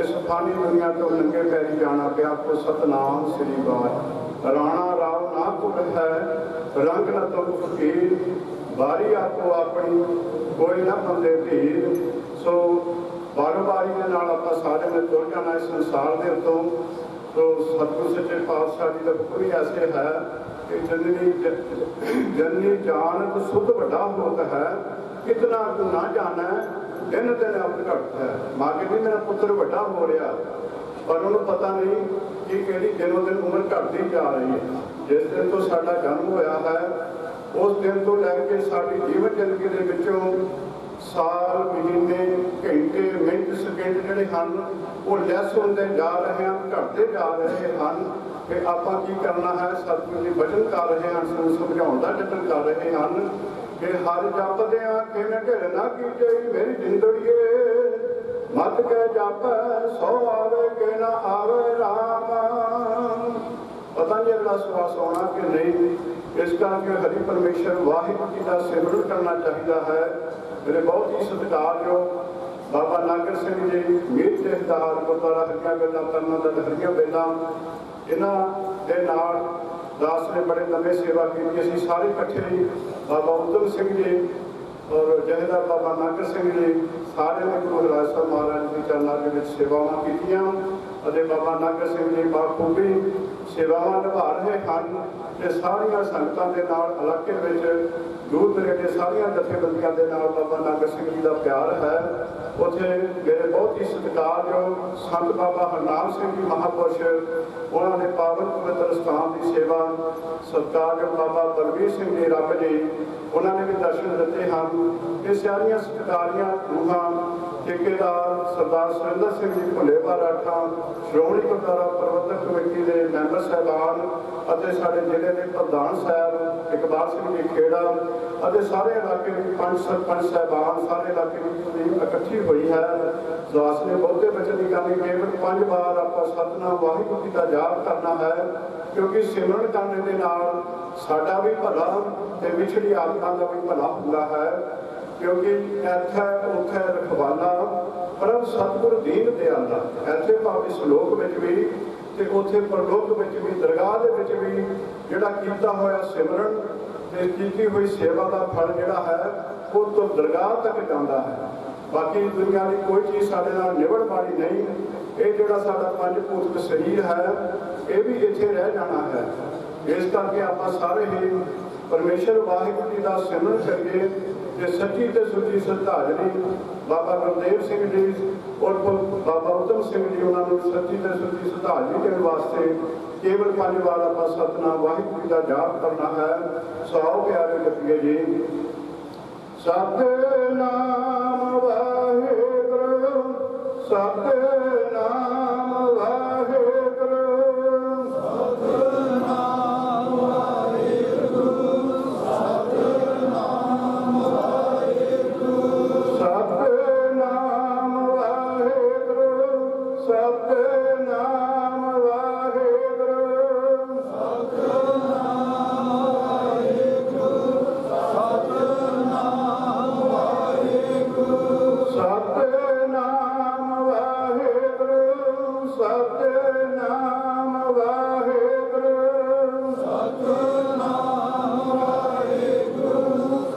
ਇਸ ਫਾਨੀ ਦੁਨੀਆ ਤੋਂ ਨੰਗੇ ਪੈਰੀ ਜਾਣਾ ਪਿਆ। ਕੋ ਸਤਨਾਮ ਸ੍ਰੀ ਵਾਹਿਗੁਰੂ। ਰਾਣਾ ਰਾਵ ਨਾ ਭੁੱਲ ਹੈ, ਰੰਗ ਨਾ ਤੁਮ ਫਕੀਰ, ਬਾਰੀ ਆਪੋ ਆਪਣੀ ਕੋਈ ਨਾ ਬੰਦੇ ਧੀਰ। ਸੋ ਬਾਰੀ ਦੇ ਨਾਲ ਆਪਾਂ ਸਾਰੇ ਨੇ ਤੁਰ ਜਾਣਾ ਇਸ ਸੰਸਾਰ ਦੇ ਉੱਤੋਂ। तो सतगुरु सच्चे पातशाह जी का हुक्म ही ऐसे है कि जननी जानत सुध बड़ा होता है, कितना तू ना जाना है, दिन दिन अब घटता है। माँ कहती मेरा पुत्र बड़ा हो रहा, पर उन्होंने पता नहीं कि केड़ी दिनों दिन उम्र घटती जा रही है। जिस दिन तो साडा जन्म होया है, उस दिन तो लैके साडी जीवन जिंदगी दे विचों साल महीने घंटे मिनट सकेंड जिहड़े हन वो लैस होंदे जा रहे हैं, घटते जा रहे हैं। कि आपां की करना है, सतगुरू जी वचन कर रहे हैं, सानूं समझाउण दा यतन कर रहे हैं कि हर जपदिआं किवें घिर ना कीजे मेरी जिंदड़ीए, मत कह जप सौ आवे के ना आवे राम। पता नहीं अगला सवास आना कि नहीं, इस करके हरि परमेश्वर वाहिगुरू जी का सिमरन करना चाहिए है। मेरे बहुत ही सत्कारयोग बाबा नागर सिंह जी मीर जथेदार गुरुद्वारा हरियां बेला तरना दल हरियां बेला, इन्हां दे नाल दास ने बड़े लंबे सेवा की। असीं सारे इकट्ठे ही बाबा ऊधम सिंह जी और जथेदार बाबा नागर सिंह जी सारे ने गुरु हरिराज साहब महाराज के चरणों के विच सेवावां कीतियां ਅਤੇ ਬਾਬਾ ਨਾਗਰ ਸਿੰਘ ਜੀ ਬਾਖੂਬੀ ਸੇਵਾਵਾਂ ਨਿਭਾ ਰਹੇ ਹਨ। ਤੇ ਸਾਰੀਆਂ ਸੰਗਤਾਂ ਦੇ ਨਾਲ ਇਲਾਕੇ ਵਿੱਚ ਦੂਰ ਦਰੇਡੇ ਸਾਰੀਆਂ ਜਥੇਬੰਦੀਆਂ ਦੇ ਨਾਲ ਬਾਬਾ ਨਾਗਰ ਸਿੰਘ ਜੀ ਦਾ ਪਿਆਰ ਹੈ। ਉੱਥੇ ਮੇਰੇ ਬਹੁਤ ਹੀ ਸਤਿਕਾਰਯੋਗ ਸੰਤ ਬਾਬਾ ਹਰਨਾਮ ਸਿੰਘ ਜੀ ਮਹਾਂਪੁਰਸ਼, ਉਹਨਾਂ ਨੇ ਪਾਵਨ ਪਵਿੱਤਰ ਸਥਾਨ ਦੀ ਸੇਵਾ, ਸਤਿਕਾਰਯੋਗ ਬਾਬਾ ਬਲਵੀਰ ਸਿੰਘ ਜੀ ਰੱਬ ਜੀ, ਉਹਨਾਂ ਨੇ ਵੀ ਦਰਸ਼ਨ ਦਿੱਤੇ ਹਨ। ਇਹ ਸਾਰੀਆਂ ਸਤਿਕਾਰੀਆਂ ਰੂਹਾਂ ठेकेदार सरदार सुरिंदर सिंह जी भुलेवा राठा, श्रोमणी गुरुद्वारा प्रबंधक कमेटी के मैंबर साहबान ਅਤੇ ਸਾਡੇ ਜ਼ਿਲ੍ਹੇ ਦੇ ਪ੍ਰਧਾਨ ਸਾਹਿਬ ਇਕਬਾਲ ਸਿੰਘ ਜੀ ਖੇੜਾ ਅਤੇ ਸਾਰੇ ਇਲਾਕੇ ਦੇ ਪੰਜ ਸਰਪੰਚ ਸਾਹਿਬਾਨ, ਸਾਰੇ ਇਲਾਕੇ ਦੀ ਟੀਮ ਇਕੱਠੀ ਹੋਈ ਹੈ। ਦਾਸ ਨੇ ਬਹੁਤੇ ਬਚਨ ਦੀ ਗੱਲ ਕੇਵਲ 5 ਵਾਰ ਆਪਾਂ ਸਤਿਨਾਮ ਵਾਹਿਗੁਰੂ ਜੀ ਦਾ ਜਾਪ ਕਰਨਾ ਹੈ, ਕਿਉਂਕਿ ਸਿਮਰਨ ਕਰਨ ਦੇ ਨਾਲ ਸਾਡਾ ਵੀ ਭਲਾ ਤੇ ਵਿਛੜੀ ਆਤਮਾ ਦਾ ਵੀ ਭਲਾ ਹੁੰਦਾ ਹੈ। ਕਿਉਂਕਿ ਇੱਥੇ ਉੱਥੇ ਰਖਵਾਲਾ ਪਰਮ ਸਤਿਗੁਰ ਦੀਨ ਦਿਆਲਾ, ਇੱਥੇ ਭਾਵੇਂ ਸ਼ਲੋਕ ਵਿੱਚ ਵੀ ਤੇ ਉੱਥੇ ਪਰਲੋਕ ਵਿੱਚ ਵੀ, ਦਰਗਾਹ ਦੇ ਵਿੱਚ ਵੀ ਜਿਹੜਾ ਕੀਤਾ ਹੋਇਆ ਸਿਮਰਨ ਤੇ ਕੀਤੀ ਹੋਈ ਸੇਵਾ ਦਾ ਫਲ ਜਿਹੜਾ ਹੈ ਉਹ ਤੋਂ ਦਰਗਾਹ ਤੱਕ ਜਾਂਦਾ ਹੈ। ਬਾਕੀ ਦੁਨੀਆ ਦੀ ਕੋਈ ਚੀਜ਼ ਸਾਡੇ ਨਾਲ ਨਿਵੜ ਵਾਲੀ ਨਹੀਂ। ਇਹ ਜਿਹੜਾ ਸਾਡਾ ਪੰਜ ਭੂਤਕ ਸਰੀਰ ਹੈ ਇਹ ਵੀ ਇੱਥੇ ਰਹਿ ਜਾਣਾ ਹੈ। ਇਸ ਕਰਕੇ ਆਪਾਂ ਸਾਰੇ ਹੀ ਪਰਮੇਸ਼ਰ ਵਾਹਿਗੁਰੂ ਜੀ ਦਾ ਸਿਮਰਨ ਕਰੀਏ ਤੇ ਸੱਚੀ ਤੇ ਸੁੱਚੀ ਸ਼ਰਧਾਂਜਲੀ ਬਾਬਾ ਗੁਰਦੇਵ ਸਿੰਘ ਜੀ ਔਰ ਬਾਬਾ ਉਤਮ ਸਿੰਘ ਜੀ ਉਹਨਾਂ ਨੂੰ ਸੱਚੀ ਤੇ ਸੁੱਚੀ ਸ਼ਰਧਾਂਜਲੀ ਦੇਣ ਵਾਸਤੇ ਕੇਵਲ 5 ਵਾਰ ਆਪਾਂ ਸਤਿਨਾਮ ਵਾਹਿਗੁਰੂ ਜੀ ਦਾ ਜਾਪ ਕਰਨਾ ਹੈ। ਸੌ ਪਿਆਰੇ ਜਪੀਏ ਜੀ। ਸਤਿਨਾਮ ਵਾਹਿਗੁਰੂ, ਸਤਿਨਾਮ ਵਾਹਿਗੁਰੂ, ਸਤਿਨਾਮ ਵਾਹਿਗੁਰੂ, ਸਤਿਨਾਮ ਵਾਹਿਗੁਰੂ, ਸਤਿਨਾਮ ਵਾਹਿਗੁਰੂ, ਸਤਿਨਾਮ ਵਾਹਿਗੁਰੂ, ਸਤਿਨਾਮ ਵਾਹਿਗੁਰੂ, ਸਤਿਨਾਮ ਵਾਹਿਗੁਰੂ, ਸਤਿਨਾਮ ਵਾਹਿਗੁਰੂ, ਸਤਿਨਾਮ ਵਾਹਿਗੁਰੂ,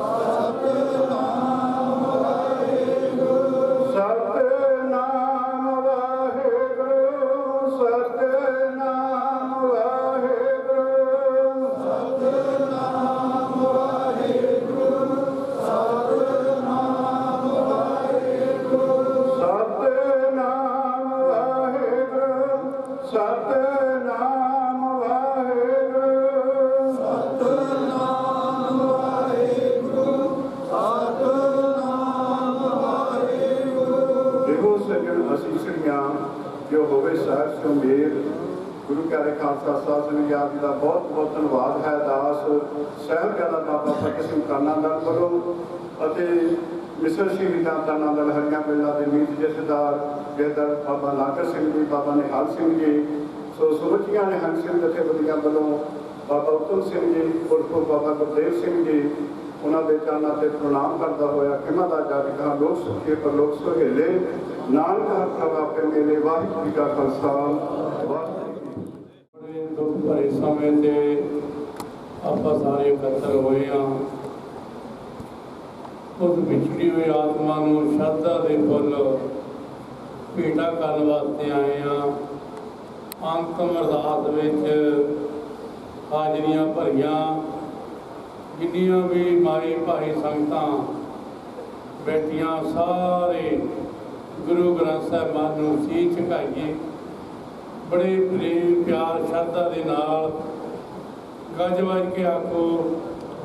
ਸਤਿਨਾਮ ਵਾਹਿਗੁਰੂ, ਸਤਿਨਾਮ ਵਾਹਿਗੁਰੂ, ਸਤਿਨਾਮ ਵਾਹਿਗੁਰੂ, ਸਤਿਨਾਮ ਵਾਹਿਗੁਰੂ, ਸਤਿਨਾਮ ਵਾਹਿਗੁਰੂ, ਸਤਿਨਾਮ ਵਾਹਿਗੁਰੂ, ਸਤਿਨਾਮ ਵਾਹਿਗੁਰੂ, ਸਤਿਨਾਮ ਵਾਹਿਗੁਰੂ। ਦੇਖੋ ਸੱਜਣ ਅਸੀਸੜੀਆਂ ਜੋ ਹੋਵੇ ਸਾਹਿਬ ਸੁਮੇਰ ਗੁਰੂ ਪਿਆਰੇ ਖਾਲਸਾ ਸਾਹਿਬ ਸਿੰਘ ਜੀ ਆਪ ਜੀ ਦਾ ਬਹੁਤ ਬਹੁਤ ਧੰਨਵਾਦ ਹੈ। ਦਾਸ ਸਾਹਿਬਜ਼ਾਦਾ ਬਾਬਾ ਫਤਿਹ ਸਿੰਘ ਕਾਨਾ ਦਲ ਵੱਲੋਂ ਅਤੇ ਮਿਸਰ ਸ਼ਹੀਦਾਂ ਤਾਨਾ ਦਲ ਹਰੀਆਂ ਮੇਲਾ ਦੇ ਮੀਤ ਜਥੇਦਾਰ ਜਥੇਦਾਰ ਬਾਬਾ ਲਾਕਰ ਸਿੰਘ ਜੀ, ਬਾਬਾ ਨਿਹਾਲ ਸਿੰਘ ਜੀ, ਸੋ ਸਮੁੱਚੀਆਂ ਨਿਹੰਗ ਸਿੰਘ ਜਥੇਬੰਦੀਆਂ ਵੱਲੋਂ ਬਾਬਾ ਉਤਮ ਸਿੰਘ ਜੀ ਉਰਫ ਬਾਬਾ ਗੁਰਦੇਵ ਸਿੰਘ ਜੀ ਉਹਨਾਂ ਦੇ ਚਰਨਾਂ ਤੇ ਪ੍ਰਣਾਮ ਕਰਦਾ ਹੋਇਆ ਖਿਮਾ ਦਾ ਜੱਜ ਕਹਾ ਲੋਕ ਸੁਖੇ ਪਰ ਲੋਕ ਸੁਹੇਲੇ ਨਾਨਕ ਹਰ ਪ੍ਰਭ ਆਪੇ ਮੇਲੇ। ਵਾਹਿਗੁਰੂ ਜੀ ਕਾ ਖਾਲਸਾ ਵਾਹਿਗੁਰੂ। ਬੜੇ ਦੁੱਖ ਭਰੇ ਸਮੇਂ ਤੇ ਆਪਾਂ ਸਾਰੇ ਇਕੱਤਰ ਹੋਏ ਹਾਂ। ਉਸ ਵਿਛੜੀ ਹੋਈ ਆਤਮਾ ਨੂੰ ਸ਼ਰਧਾ ਦੇ ਫੁੱਲ ਭੇਟਾ ਕਰਨ ਵਾਸਤੇ ਆਏ ਹਾਂ। ਅੰਤਮ ਅਰਦਾਸ ਵਿੱਚ ਹਾਜ਼ਰੀਆਂ ਭਰੀਆਂ ਜਿੰਨੀਆਂ ਵੀ ਮਾਈ ਭਾਈ ਸੰਗਤਾਂ ਬੈਠੀਆਂ ਸਾਰੇ ਗੁਰੂ ਗ੍ਰੰਥ ਸਾਹਿਬਾਨ ਨੂੰ ਸੀਸ ਝੁਕਾਈਏ। ਬੜੇ ਪ੍ਰੇਮ ਪਿਆਰ ਸ਼ਰਧਾ ਦੇ ਨਾਲ ਗੱਜ ਵੱਜ ਕੇ ਆਖੋ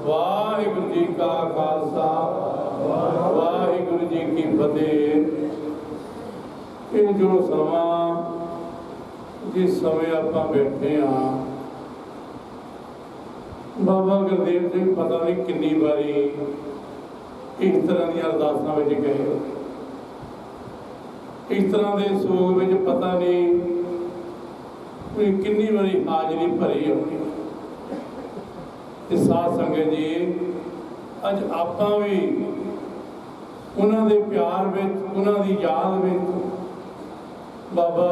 ਵਾਹਿਗੁਰੂ ਜੀ ਕਾ ਖਾਲਸਾ ਵਾਹਿਗੁਰੂ ਜੀ ਕੀ ਫਤਿਹ। ਇਹ ਜੋ ਸਮਾਂ ਜਿਸ ਸਮੇਂ ਆਪਾਂ ਬੈਠੇ ਹਾਂ, ਬਾਬਾ ਗੁਰਦੇਵ ਸਿੰਘ ਪਤਾ ਨਹੀਂ ਕਿੰਨੀ ਵਾਰੀ ਇਸ ਤਰ੍ਹਾਂ ਦੀਆਂ ਅਰਦਾਸਾਂ ਵਿੱਚ ਗਏ, ਇਸ ਤਰ੍ਹਾਂ ਦੇ ਸੋਗ ਵਿੱਚ ਪਤਾ ਨਹੀਂ ਕਿੰਨੀ ਵਾਰੀ ਹਾਜ਼ਰੀ ਭਰੀ ਹੋਣੀ। ਤੇ ਸਾਧ ਸੰਗਤ ਜੀ, ਅੱਜ ਆਪਾਂ ਵੀ ਉਹਨਾਂ ਦੇ ਪਿਆਰ ਵਿੱਚ, ਉਹਨਾਂ ਦੀ ਯਾਦ ਵਿੱਚ ਬਾਬਾ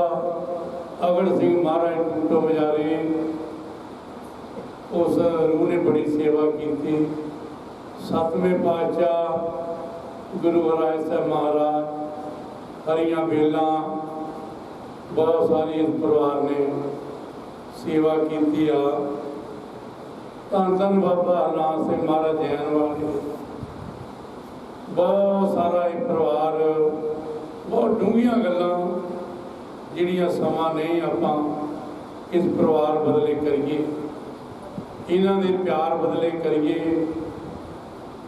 ਅਗੜ ਸਿੰਘ ਮਹਾਰਾਜ ਟੂਟੋ ਮਜਾਰੇ ਉਸ ਰੂਹ ਨੇ ਬੜੀ ਸੇਵਾ ਕੀਤੀ। 7ਵੇਂ ਪਾਤਸ਼ਾਹ ਗੁਰੂ ਹਰਿਰਾਏ ਸਾਹਿਬ ਮਹਾਰਾਜ ਹਰੀਆਂ ਬੇਲਾਂ ਬਹੁਤ ਸਾਰੀ ਇਸ ਪਰਿਵਾਰ ਨੇ ਸੇਵਾ ਕੀਤੀ ਆ। ਧੰਨ ਧੰਨ ਬਾਬਾ ਹਰਨਾਮ ਸਿੰਘ ਮਹਾਰਾਜ ਜੈਨ ਵਾਲੇ ਬਹੁਤ ਸਾਰਾ ਇਹ ਪਰਿਵਾਰ, ਬਹੁਤ ਡੂੰਘੀਆਂ ਗੱਲਾਂ ਜਿਹੜੀਆਂ ਸਮਾਂ ਨਹੀਂ ਆਪਾਂ ਇਸ ਪਰਿਵਾਰ ਬਦਲੇ ਕਰੀਏ, ਇਹਨਾਂ ਦੇ ਪਿਆਰ ਬਦਲੇ ਕਰੀਏ।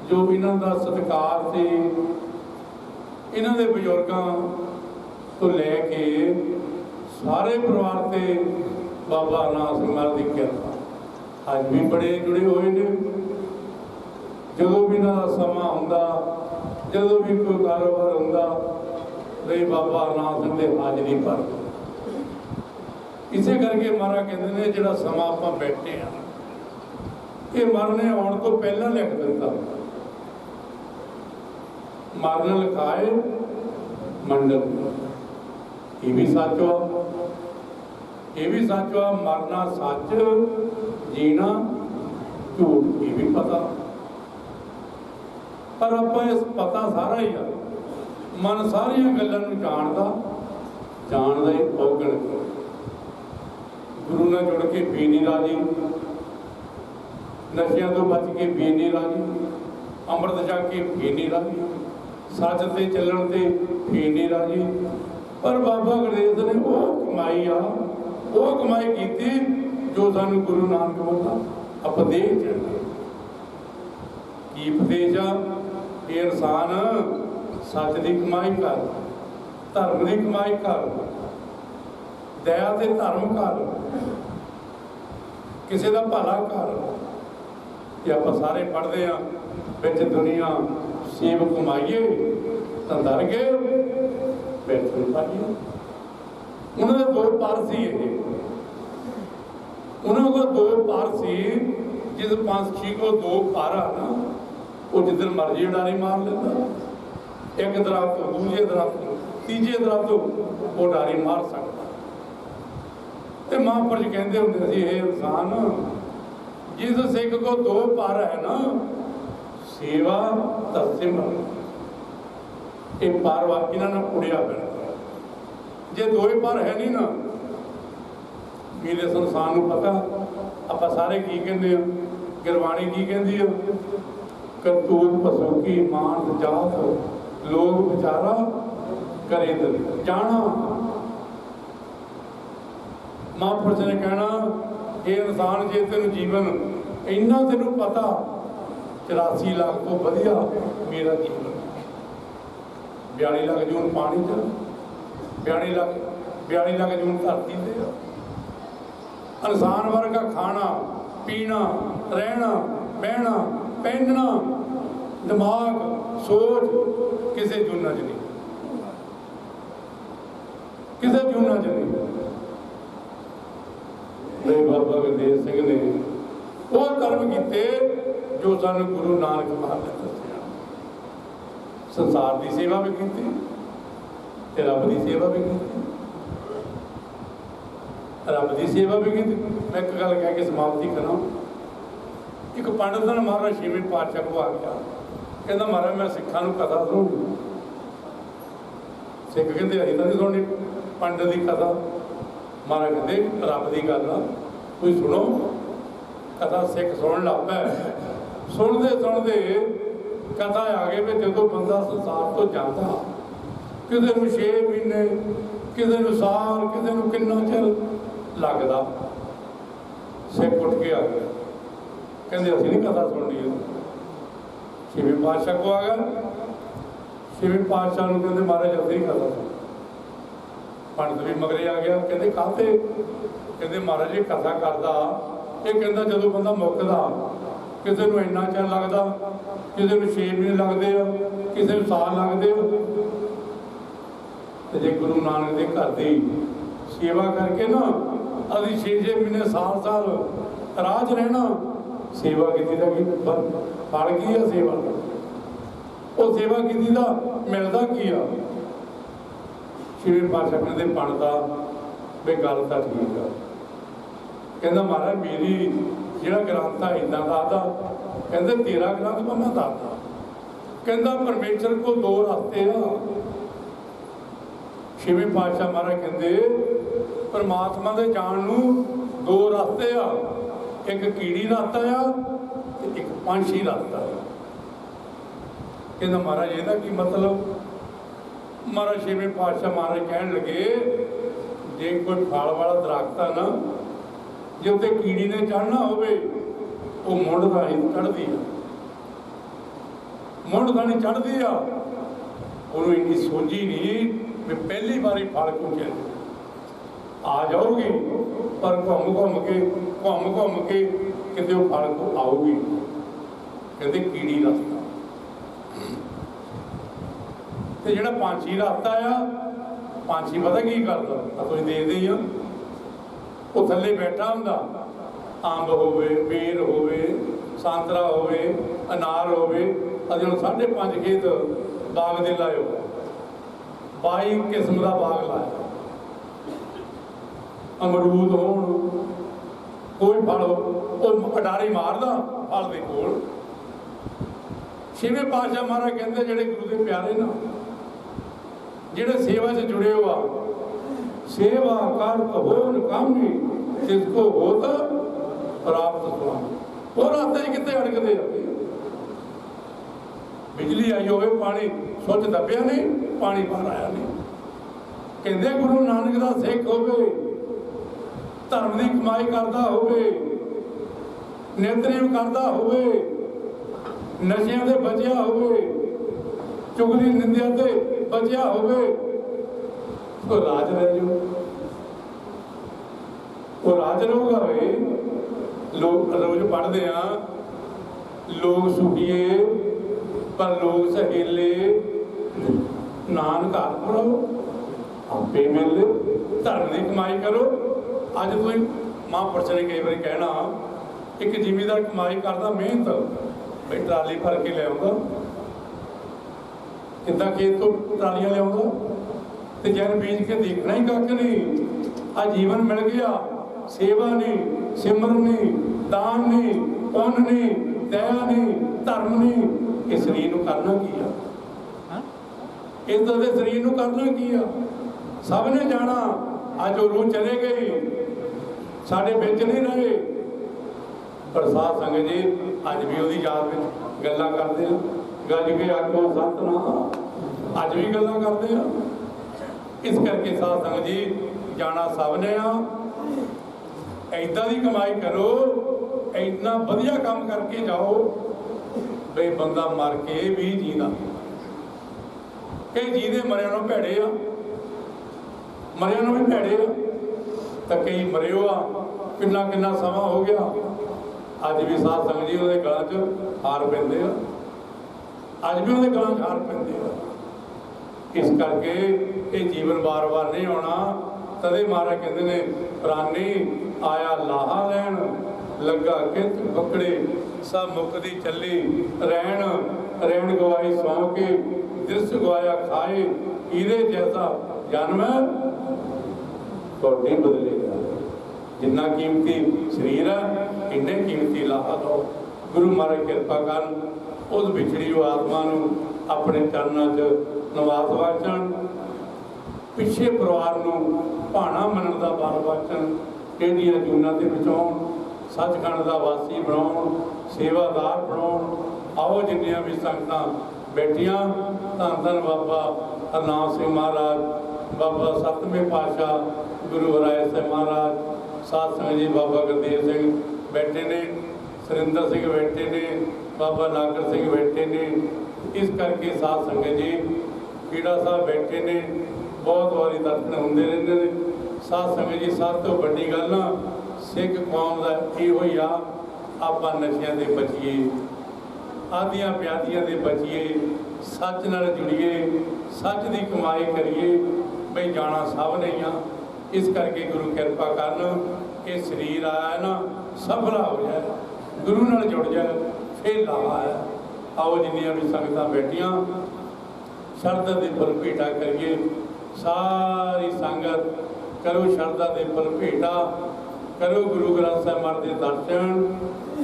ਜੋ ਇਹਨਾਂ ਦਾ ਸਤਿਕਾਰ ਸੀ इन्हां दे बजुर्गां तो लैके सारे परिवार से बाबा नानक सिंह महाराज की कृपा अज भी बड़े जुड़े हुए ने। जदों भी इन्हां दा समा हुंदा, जदों भी कोई कारोबार हुंदा, नहीं बाबा नानक सिंह दे हाजरी भर। इसे करके महाराज कहते हैं जिहड़ा समा आपां बैठे हैं ये मरने आउण तो पहला लिख दिता। मरन लिखाए मंडल, ये भी सच वा, ये भी सच वा। मरना सच, जीना झूठ, ये भी पता। पर आप इस पता सारा ही आ, मन सारिया गल्लां नूं जानदा ही औगण गुरु नाल जुड़ के भी नहीं राजी, नशियां तो बच के भी नहीं राजी, अमृत छक के भी नहीं राजी, सच ते चलण ते भी नहीं राजी। पर बाबा गुरदेव ने वो कमाई आ, वो कमाई की जो सानू गुरु नानक बोला उपदेश की उपदेश आ। ये इंसान सच की कमाई कर, धर्म की कमाई कर, दया ते धर्म कर, किसी का भला कर। ये आप सारे पढ़ते हैं बिच दुनिया सेब कमाइए तो डर गए बैठे पाइए। उन्होंने दो पारसी है, उन्होंने को दो पारसी जिस पंछी को दो पारा ना वो जिधर मर्जी उडारी मार लेता, एक दरख्त दूसरे दरख्त तीजे दरख्त वो उडारी मार सकता। तो महापुरुष कहते होंगे सी हे इंसान जिस सिख को दो पर है ना सेवा तस्सिमरन, ये पर वा इन्होंने उड़िया पैना। जे दो ही पर है नहीं ना मेरे संसार में पता आप सारे की कहते गुरबाणी की कहती है करतूत पशु की मान जात लोग विचारा करे दिल जाना। महापुरुष ने कहना ये इंसान जे तेन जीवन इन्ना तेन पता 84 लाख तो वधिया मेरा जीवन 42 लाख जून पानी च 42 लाख जून धरती से इंसान वर्गा खाना पीना रहना बहना पहनना दिमाग सोच किसी जूना च नहीं, किसी जूना च नहीं। बाबा गुरदेव सिंह ने वो कर्म किए जो सानू गुरु नानक महाराज ने दसिया। संसार की सेवा भी की, रब की सेवा भी की, रब की सेवा भी की। मैं एक गल कह के समाप्ति करा। एक पंडित ने महाराज छेवीं पातशाह को आ गया, कहता महाराज मैं सिखा कथा सुनूँ। सिख कहते अभी तो नहीं सुननी पंडित की कथा। महाराज कहते रब की गल आ कोई सुनो कथा। सिख सुन लग पै, सुनते सुनते कथा आ गए भी जो बंदा संसार तो जाता किसी को 6 महीने किसी को साल किसी को कितना चिर लगता। सिख उठ के आ गया, कहते असीं नहीं कथा सुननी। छेवीं पातशाह को आ गया, छेवीं पातशाह को कहते महाराज असीं नहीं कथा सुन। पंडित भी मगरे आ गया, कहते काहते, कहते महाराज ये कथा करता ये कहता जो बंदा मुकदा किसी को इन्ना चिर लगता, किसी को 6 महीने लगते आ, किसी को साल लगते आ। तो जे गुरु नानक के घर की सेवा करके ना अभी 6-6 महीने साल साल राज रहना सेवा की फल की है। सेवा वो सेवा की मिलता की आ। छेवीं पातशाह कहते पढ़ता भी गल तो ठीक है। कहता महाराज मेरी जो ग्रंथ है इदा दसदा, कहते तेरा ग्रंथ मैं दसदा। कहता परमेश्वर को 2 रास्ते आ। छेवीं पातशाह महाराज कहते परमात्मा के जान नूं 2 रास्ते आ, एक कीड़ी रास्ता आ एक पंछी रास्ता आ। कहता महाराज ਇਹਦਾ की मतलब। महाराज छेवीं पातशाह महाराज कहन लगे जे कोई फल वाला दरख्त है ना जे उत्ते कीड़ी ने चढ़ना होवे वो मुंड दानी चढ़ती है, मुंड दानी चढ़ती आ ਉਹਨੂੰ ਇੰਨੀ ਸੋਝੀ ਨਹੀਂ ਵੀ ਪਹਿਲੀ ਵਾਰੀ ਫਲ ਕਿਉਂ ਚੱਲ ਆ ਜਾਊਗੀ, ਪਰ ਘੁੰਮ ਘੁੰਮ ਕੇ ਕਿਤੇ ਉਹ ਫਲ ਕੋ ਆਊਗੀ। ਕਹਿੰਦੇ ਕੀੜੀ ਰਸਤਾ ਤੇ ਜਿਹੜਾ ਪੰਛੀ ਰਸਤਾ ਆ, ਪੰਛੀ ਪਤਾ ਕੀ ਕਰਦਾ ਆ, ਤੁਸੀਂ ਦੇਖਦੇ ਹੀ ਆ, ਉਹ ਥੱਲੇ ਬੈਠਾ ਹੁੰਦਾ, ਅੰਬ ਹੋਵੇ, ਬੇਰ ਹੋਵੇ, ਸੰਤਰਾ ਹੋਵੇ, ਅਨਾਰ ਹੋਵੇ। ਅਸੀਂ ਹੁਣ 5.5 ਖੇਤ ਬਾਗ ਦੇ ਲਾਏ ਹੋ, 22 ਕਿਸਮ ਦਾ ਬਾਗ ਲਾਇਆ, ਅਮਰੂਦ ਹੋਣ, ਕੋਈ ਫਲ ਉਹ ਅਡਾਰੀ ਮਾਰਦਾ ਫਲ ਦੇ ਕੋਲ। ਛੇਵੇਂ ਪਾਤਸ਼ਾਹ ਮਹਾਰਾਜ ਕਹਿੰਦੇ ਜਿਹੜੇ ਗੁਰੂ ਦੇ ਪਿਆਰੇ ਨਾ, ਜਿਹੜੇ ਸੇਵਾ 'ਚ ਜੁੜੇ ਹੋ ਆ, ਸੇਵਾ ਕਰ ਕਹੋ ਨਕਾਮੀ ਜਿਸਕੋ ਹੋਤ ਪ੍ਰਾਪਤ ਸੁਆਮੀ। ਉਹ ਰਸਤੇ 'ਚ ਕਿੱਥੇ ਅੜਕਦੇ ਆ? ਬਿਜਲੀ ਆਈ ਹੋਵੇ, ਪਾਣੀ ਸੁੱਚ ਦੱਬਿਆ ਨਹੀਂ, ਪਾਣੀ ਬਾਹਰ ਆਇਆ ਨਹੀਂ। ਕਹਿੰਦੇ ਗੁਰੂ ਨਾਨਕ ਦਾ ਸਿੱਖ ਹੋਵੇ, ਧਰਮ ਦੀ ਕਮਾਈ ਕਰਦਾ ਹੋਵੇ, ਨਿਤਨੇਮ ਕਰਦਾ ਹੋਵੇ, ਨਸ਼ਿਆਂ ਦੇ ਬਚਿਆ ਹੋਵੇ, ਚੁਗਲੀ ਨਿੰਦਿਆ ਤੇ ਬਚਿਆ ਹੋਵੇ, ਉਹ ਰਾਜ ਰਹਿ ਜਾਊ, ਉਹ ਰਾਜ ਰਹੂਗਾ। ਵੇ ਲੋਕ ਰੋਜ਼ ਪੜ੍ਹਦੇ ਆ, ਲੋਕ ਸੁਖੀਏ ਪਰ ਲੋਕ ਸਹੇਲੇ, ਨਾਨਕ ਘਰ ਪੜੋ ਆਪੇ ਮਿਲੇ, ਧਰਮ ਦੀ ਕਮਾਈ ਕਰੋ। ਅੱਜ ਤੁਸੀਂ ਮਹਾਂਪੁਰਸ਼ ਨੇ ਕਈ ਵਾਰੀ ਕਹਿਣਾ, ਇੱਕ ਜ਼ਿਮੀਂਦਾਰ ਕਮਾਈ ਕਰਦਾ ਮਿਹਨਤ, ਬਈ ਟਰਾਲੀ ਭਰ ਕੇ ਲਿਆਉਂਦਾ, ਕਿੱਦਾਂ ਖੇਤ ਤੋਂ ਟਰਾਲੀਆਂ ਲਿਆਉਂਦਾ, ਤੇ ਜਨ ਬੀਜ ਕੇ ਦੇਖਣਾ ਹੀ ਕੱਖ ਨਹੀਂ। ਆ ਜੀਵਨ ਮਿਲ ਗਿਆ, ਸੇਵਾ ਨਹੀਂ, ਸਿਮਰਨ ਨਹੀਂ, ਦਾਨ ਨਹੀਂ, ਪੁੰਨ ਨਹੀਂ, ਦਇਆ ਨਹੀਂ, ਧਰਮ ਨਹੀਂ, ਇਹ ਸਰੀਰ ਨੂੰ ਕਰਨਾ ਕੀ ਆ? ਇੱਦਾਂ ਦੇ ਸਰੀਰ ਨੂੰ ਕਰਨਾ ਕੀ ਆ? ਸਭ ਨੇ ਜਾਣਾ। ਅੱਜ ਉਹ ਰੂਹ ਚਲੇ ਗਈ, ਸਾਡੇ ਵਿੱਚ ਨਹੀਂ ਰਹੇ, ਪਰ ਸਾਧ ਸੰਗਤ ਜੀ ਅੱਜ ਵੀ ਉਹਦੀ ਯਾਦ ਵਿੱਚ ਗੱਲਾਂ ਕਰਦੇ ਆ। ਗੱਜ ਕੇ ਆਖੋ ਸਤਿਨਾਮ, ਅੱਜ ਵੀ ਗੱਲਾਂ ਕਰਦੇ ਆ। ਇਸ ਕਰਕੇ ਸਾਧ ਸੰਗਤ ਜੀ ਜਾਣਾ ਸਭ ਨੇ ਆ। ਏਦਾਂ ਦੀ ਕਮਾਈ ਕਰੋ, ਇੰਨਾ ਵਧੀਆ ਕੰਮ ਕਰਕੇ ਜਾਓ ਬਈ ਬੰਦਾ ਮਰ ਕੇ ਵੀ ਜੀਂਦਾ। ਕਈ ਜੀਦੇ ਮਰਿਆਂ ਨੂੰ ਭੈੜੇ ਆ, ਮਰਿਆਂ ਨੂੰ ਵੀ ਭੈੜੇ ਆ, ਤਾਂ ਕਈ ਮਰਿਓ ਆ। ਕਿੰਨਾ ਸਮਾਂ ਹੋ ਗਿਆ, ਅੱਜ ਵੀ ਸਾਧ ਸੰਗਤ ਜੀ ਉਹਦੇ ਗਲਾਂ 'ਚ ਹਾਰ ਪੈਂਦੇ ਆ, ਅੱਜ ਵੀ ਉਹਦੇ ਗਲਾਂ 'ਚ ਹਾਰ ਪੈਂਦੇ ਆ। ਇਸ ਕਰਕੇ ਇਹ ਜੀਵਨ ਵਾਰ-ਵਾਰ ਨਹੀਂ ਆਉਣਾ। ਤਦੇ ਮਹਾਰਾਜ ਕਹਿੰਦੇ ਨੇ, ਪ੍ਰਾਨੀ ਆਇਆ ਲਾਹਾ ਲੈਣ, ਲੱਗਾ ਕਿਤ ਪਕੜੇ, ਸਭ ਮੁਕਦੀ ਚੱਲੀ ਰਹਿਣ ਗਵਾਈ ਸੌਂ ਕੇ, ਦਿਸ ਗਵਾਇਆ ਖਾਏ, ਇਹਦੇ ਜੈਸਾ ਜਨਮ ਤੁਹਾਡੀ ਬਦਲੇਗਾ। ਜਿੰਨਾ ਕੀਮਤੀ ਸਰੀਰ ਹੈ, ਇੰਨੇ ਕੀਮਤੀ ਲਾਹਾ ਦਿਓ। ਗੁਰੂ ਮਹਾਰਾਜ ਕਿਰਪਾ ਕਰਨ, ਉਸ ਵਿਛੜੀ ਹੋਈ ਆਤਮਾ ਨੂੰ ਆਪਣੇ ਚਰਨਾਂ 'ਚ ਨਿਵਾਸ ਬਖਸ਼ਣ, ਪਿੱਛੇ ਪਰਿਵਾਰ ਨੂੰ ਭਾਣਾ ਮੰਨਣ ਦਾ ਬਲ ਬਖਸ਼ਣ, ਇਹਦੀਆਂ ਜੂਨਾਂ ਤੇ ਬਚਾਉਣ, ਸੱਚਖੰਡ ਦਾ ਵਾਸੀ ਬਣਾਉਣ, ਸੇਵਾਦਾਰ ਬਣਾਉਣ। ਆਓ ਜਿੰਨੀਆਂ ਵੀ ਸੰਗਤਾਂ ਬੈਠੀਆਂ, ਧੰਨ ਧੰਨ ਬਾਬਾ ਹਰਨਾਮ ਸਿੰਘ ਮਹਾਰਾਜ, ਬਾਬਾ ਸਤਵੇਂ ਪਾਤਸ਼ਾਹ ਗੁਰੂ ਹਰਿ ਸਾਹਿਬ ਮਹਾਰਾਜ, ਸਾਧ ਸੰਗਤ ਜੀ ਬਾਬਾ ਗੁਰਦੇਵ ਸਿੰਘ ਬੈਠੇ ਨੇ, ਸੁਰਿੰਦਰ ਸਿੰਘ ਬੈਠੇ ਨੇ, ਬਾਬਾ ਨਾਗਰ ਸਿੰਘ ਬੈਠੇ ਨੇ। ਇਸ ਕਰਕੇ ਸਾਧ ਸੰਗਤ ਜੀ ਪੀੜਾ ਸਾਹਿਬ ਬੈਠੇ ਨੇ, ਬਹੁਤ ਵਾਰੀ ਦਰਸ਼ਨ ਹੁੰਦੇ ਰਹਿੰਦੇ ਨੇ। ਸਾਧ ਸੰਗਤ ਜੀ ਸਭ ਤੋਂ ਵੱਡੀ ਗੱਲ ਨਾ ਸਿੱਖ ਕੌਮ ਦਾ ਇਹੋ ਹੀ ਆ, ਆਪਾਂ ਨਸ਼ਿਆਂ ਦੇ ਬਚੀਏ, ਆਦੀਆਂ ਪਿਆਦੀਆਂ ਦੇ ਬਚੀਏ, ਸੱਚ ਨਾਲ ਜੁੜੀਏ, ਸੱਚ ਦੀ ਕਮਾਈ ਕਰੀਏ। ਬਈ ਜਾਣਾ ਸਭ ਨੇ ਆ। ਇਸ ਕਰਕੇ ਗੁਰੂ ਕਿਰਪਾ ਕਰਨ, ਇਹ ਸਰੀਰ ਆਇਆ ਨਾ ਸਫਲਾ ਹੋ ਜਾਏ, ਗੁਰੂ ਨਾਲ ਜੁੜ ਜਾਏ, ਫਿਰ ਲਾਹਾ ਆਇਆ। ਆਓ ਜਿੰਨੀਆਂ ਵੀ ਸੰਗਤਾਂ ਬੈਠੀਆਂ, ਸ਼ਰਧਾ ਦੇ ਫੁੱਲ ਭੇਟਾ ਕਰੀਏ। ਸਾਰੀ ਸੰਗਤ ਕਰੋ ਸ਼ਰਧਾ ਦੇ ਫੁੱਲ ਭੇਟਾ, ਕਰੋ ਗੁਰੂ ਗ੍ਰੰਥ ਸਾਹਿਬ ਮਹਾਰਾਜ ਦੇ ਦਰਸ਼ਨ,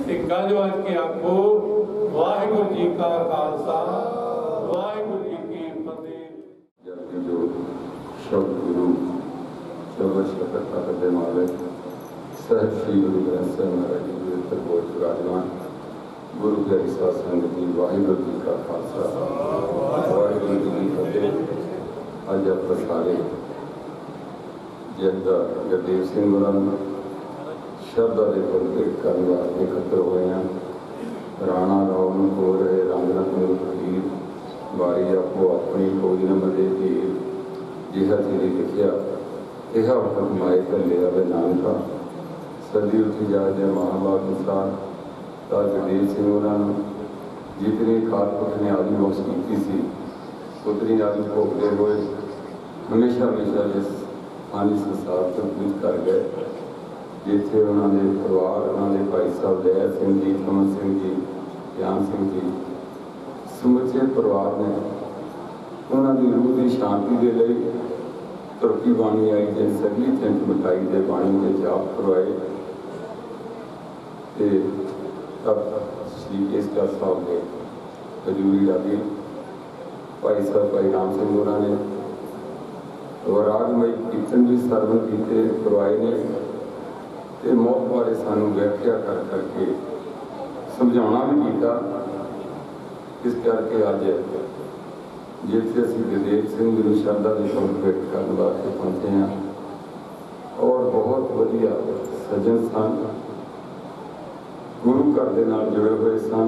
ਤੇ ਗੱਜ ਵੱਜ ਕੇ ਆਖੋ ਵਾਹਿਗੁਰੂ ਜੀ ਕਾ ਖਾਲਸਾ, ਵਾਹਿਗੁਰੂ ਜੀ ਕੀ ਫਤਿਹ। ਜੋ ਸ਼ਬਦ ਗੁਰੂ ਸ਼ਬਦ ਸ਼ਬਦ ਕਰਦੇ ਮਾਲਕ ਸਹਿਬ ਸ੍ਰੀ ਗੁਰੂ ਗ੍ਰੰਥ ਸਾਹਿਬ ਮਹਾਰਾਜ ਜੀ ਦੇ ਤਰਬੋਝ ਵਿਰਾਜਮਾਨ ਗੁਰੂ ਪਿਆਰੀ ਸਾਧ ਸੰਗਤ ਜੀ, ਵਾਹਿਗੁਰੂ ਜੀ ਕਾ ਖਾਲਸਾ, ਵਾਹਿਗੁਰੂ ਜੀ ਕੀ ਫਤਿਹ। ਅੱਜ ਆਪਾਂ ਸਾਰੇ ਜਿੱਦਾਂ ਗੁਰਦੇਵ ਸਿੰਘ ਹੋਰਾਂ ਨੂੰ ਸ਼ਰਧਾ ਦੇ ਫੁੱਲ ਭੇਟ ਕਰਨ ਵਾਸਤੇ ਇਕੱਤਰ ਹੋਏ ਹਾਂ। ਰਾਣਾ ਰਾਉਣ ਹੋ ਰਹੇ ਰੰਗਰਤ ਨੂੰ ਫਕੀਰ वारी आपो अपनी खोज न मदे धीर जिहा तेरी लिखिया तिहा फरमाए कले अवे नानका सदी उठी जाए महाभाग अनुसार ਤਾਂ ਗੁਰਦੇਵ ਸਿੰਘ ਉਹਨਾਂ ਨੂੰ ਜਿਤਨੀ ਕਾਰਪੁਰਖ ਨੇ ਆਦਿ ਬਖਸ਼ ਕੀਤੀ ਸੀ ਉਤਨੀ ਆਦਿ ਭੋਗਦੇ ਹੋਏ ਹਮੇਸ਼ਾ ਹਮੇਸ਼ਾ ਇਸ ਆਨੀ ਸੰਸਾਰ ਤੋਂ ਗੁਜ਼ਰ ਕਰ ਗਏ ਜਿੱਥੇ ਉਹਨਾਂ ਦੇ ਪਰਿਵਾਰ ਉਹਨਾਂ ਦੇ ਭਾਈ ਸਾਹਿਬ ਦਇਆ ਸਿੰਘ ਜੀ ਕਮਲ ਸਿੰਘ ਜੀ ਗਿਆਨ ਸਿੰਘ ਜੀ ਸਮੁੱਚੇ ਪਰਿਵਾਰ ਨੇ ਉਹਨਾਂ ਦੀ ਰੂਹ ਦੀ ਸ਼ਾਂਤੀ ਦੇ ਲਈ ਤੁਰਕੀ ਬਾਣੀ ਆਈ ਜੇ ਸਗਲੀ ਚੰਟ ਮਿਟਾਈ ਦੇ ਬਾਣੀ ਦੇ ਜਾਪ ਕਰਵਾਏ ਤੇ तब श्री केसकर साहब ने हजूरी डाली भाई साहब भाई राम सिंह होना ने और रागमई कीर्तन भी सरवन किए करवाए ने ते मौत बारे सानू व्याख्या कर करके समझाना भी किया इस करके अज जिथे असी गुरदेव सिंह गुरु शरदा की भेंट करने वास्ते पहुंचे हैं और बहुत वधिया सज्जन सन गुरु घर के नाल जुड़े हुए सन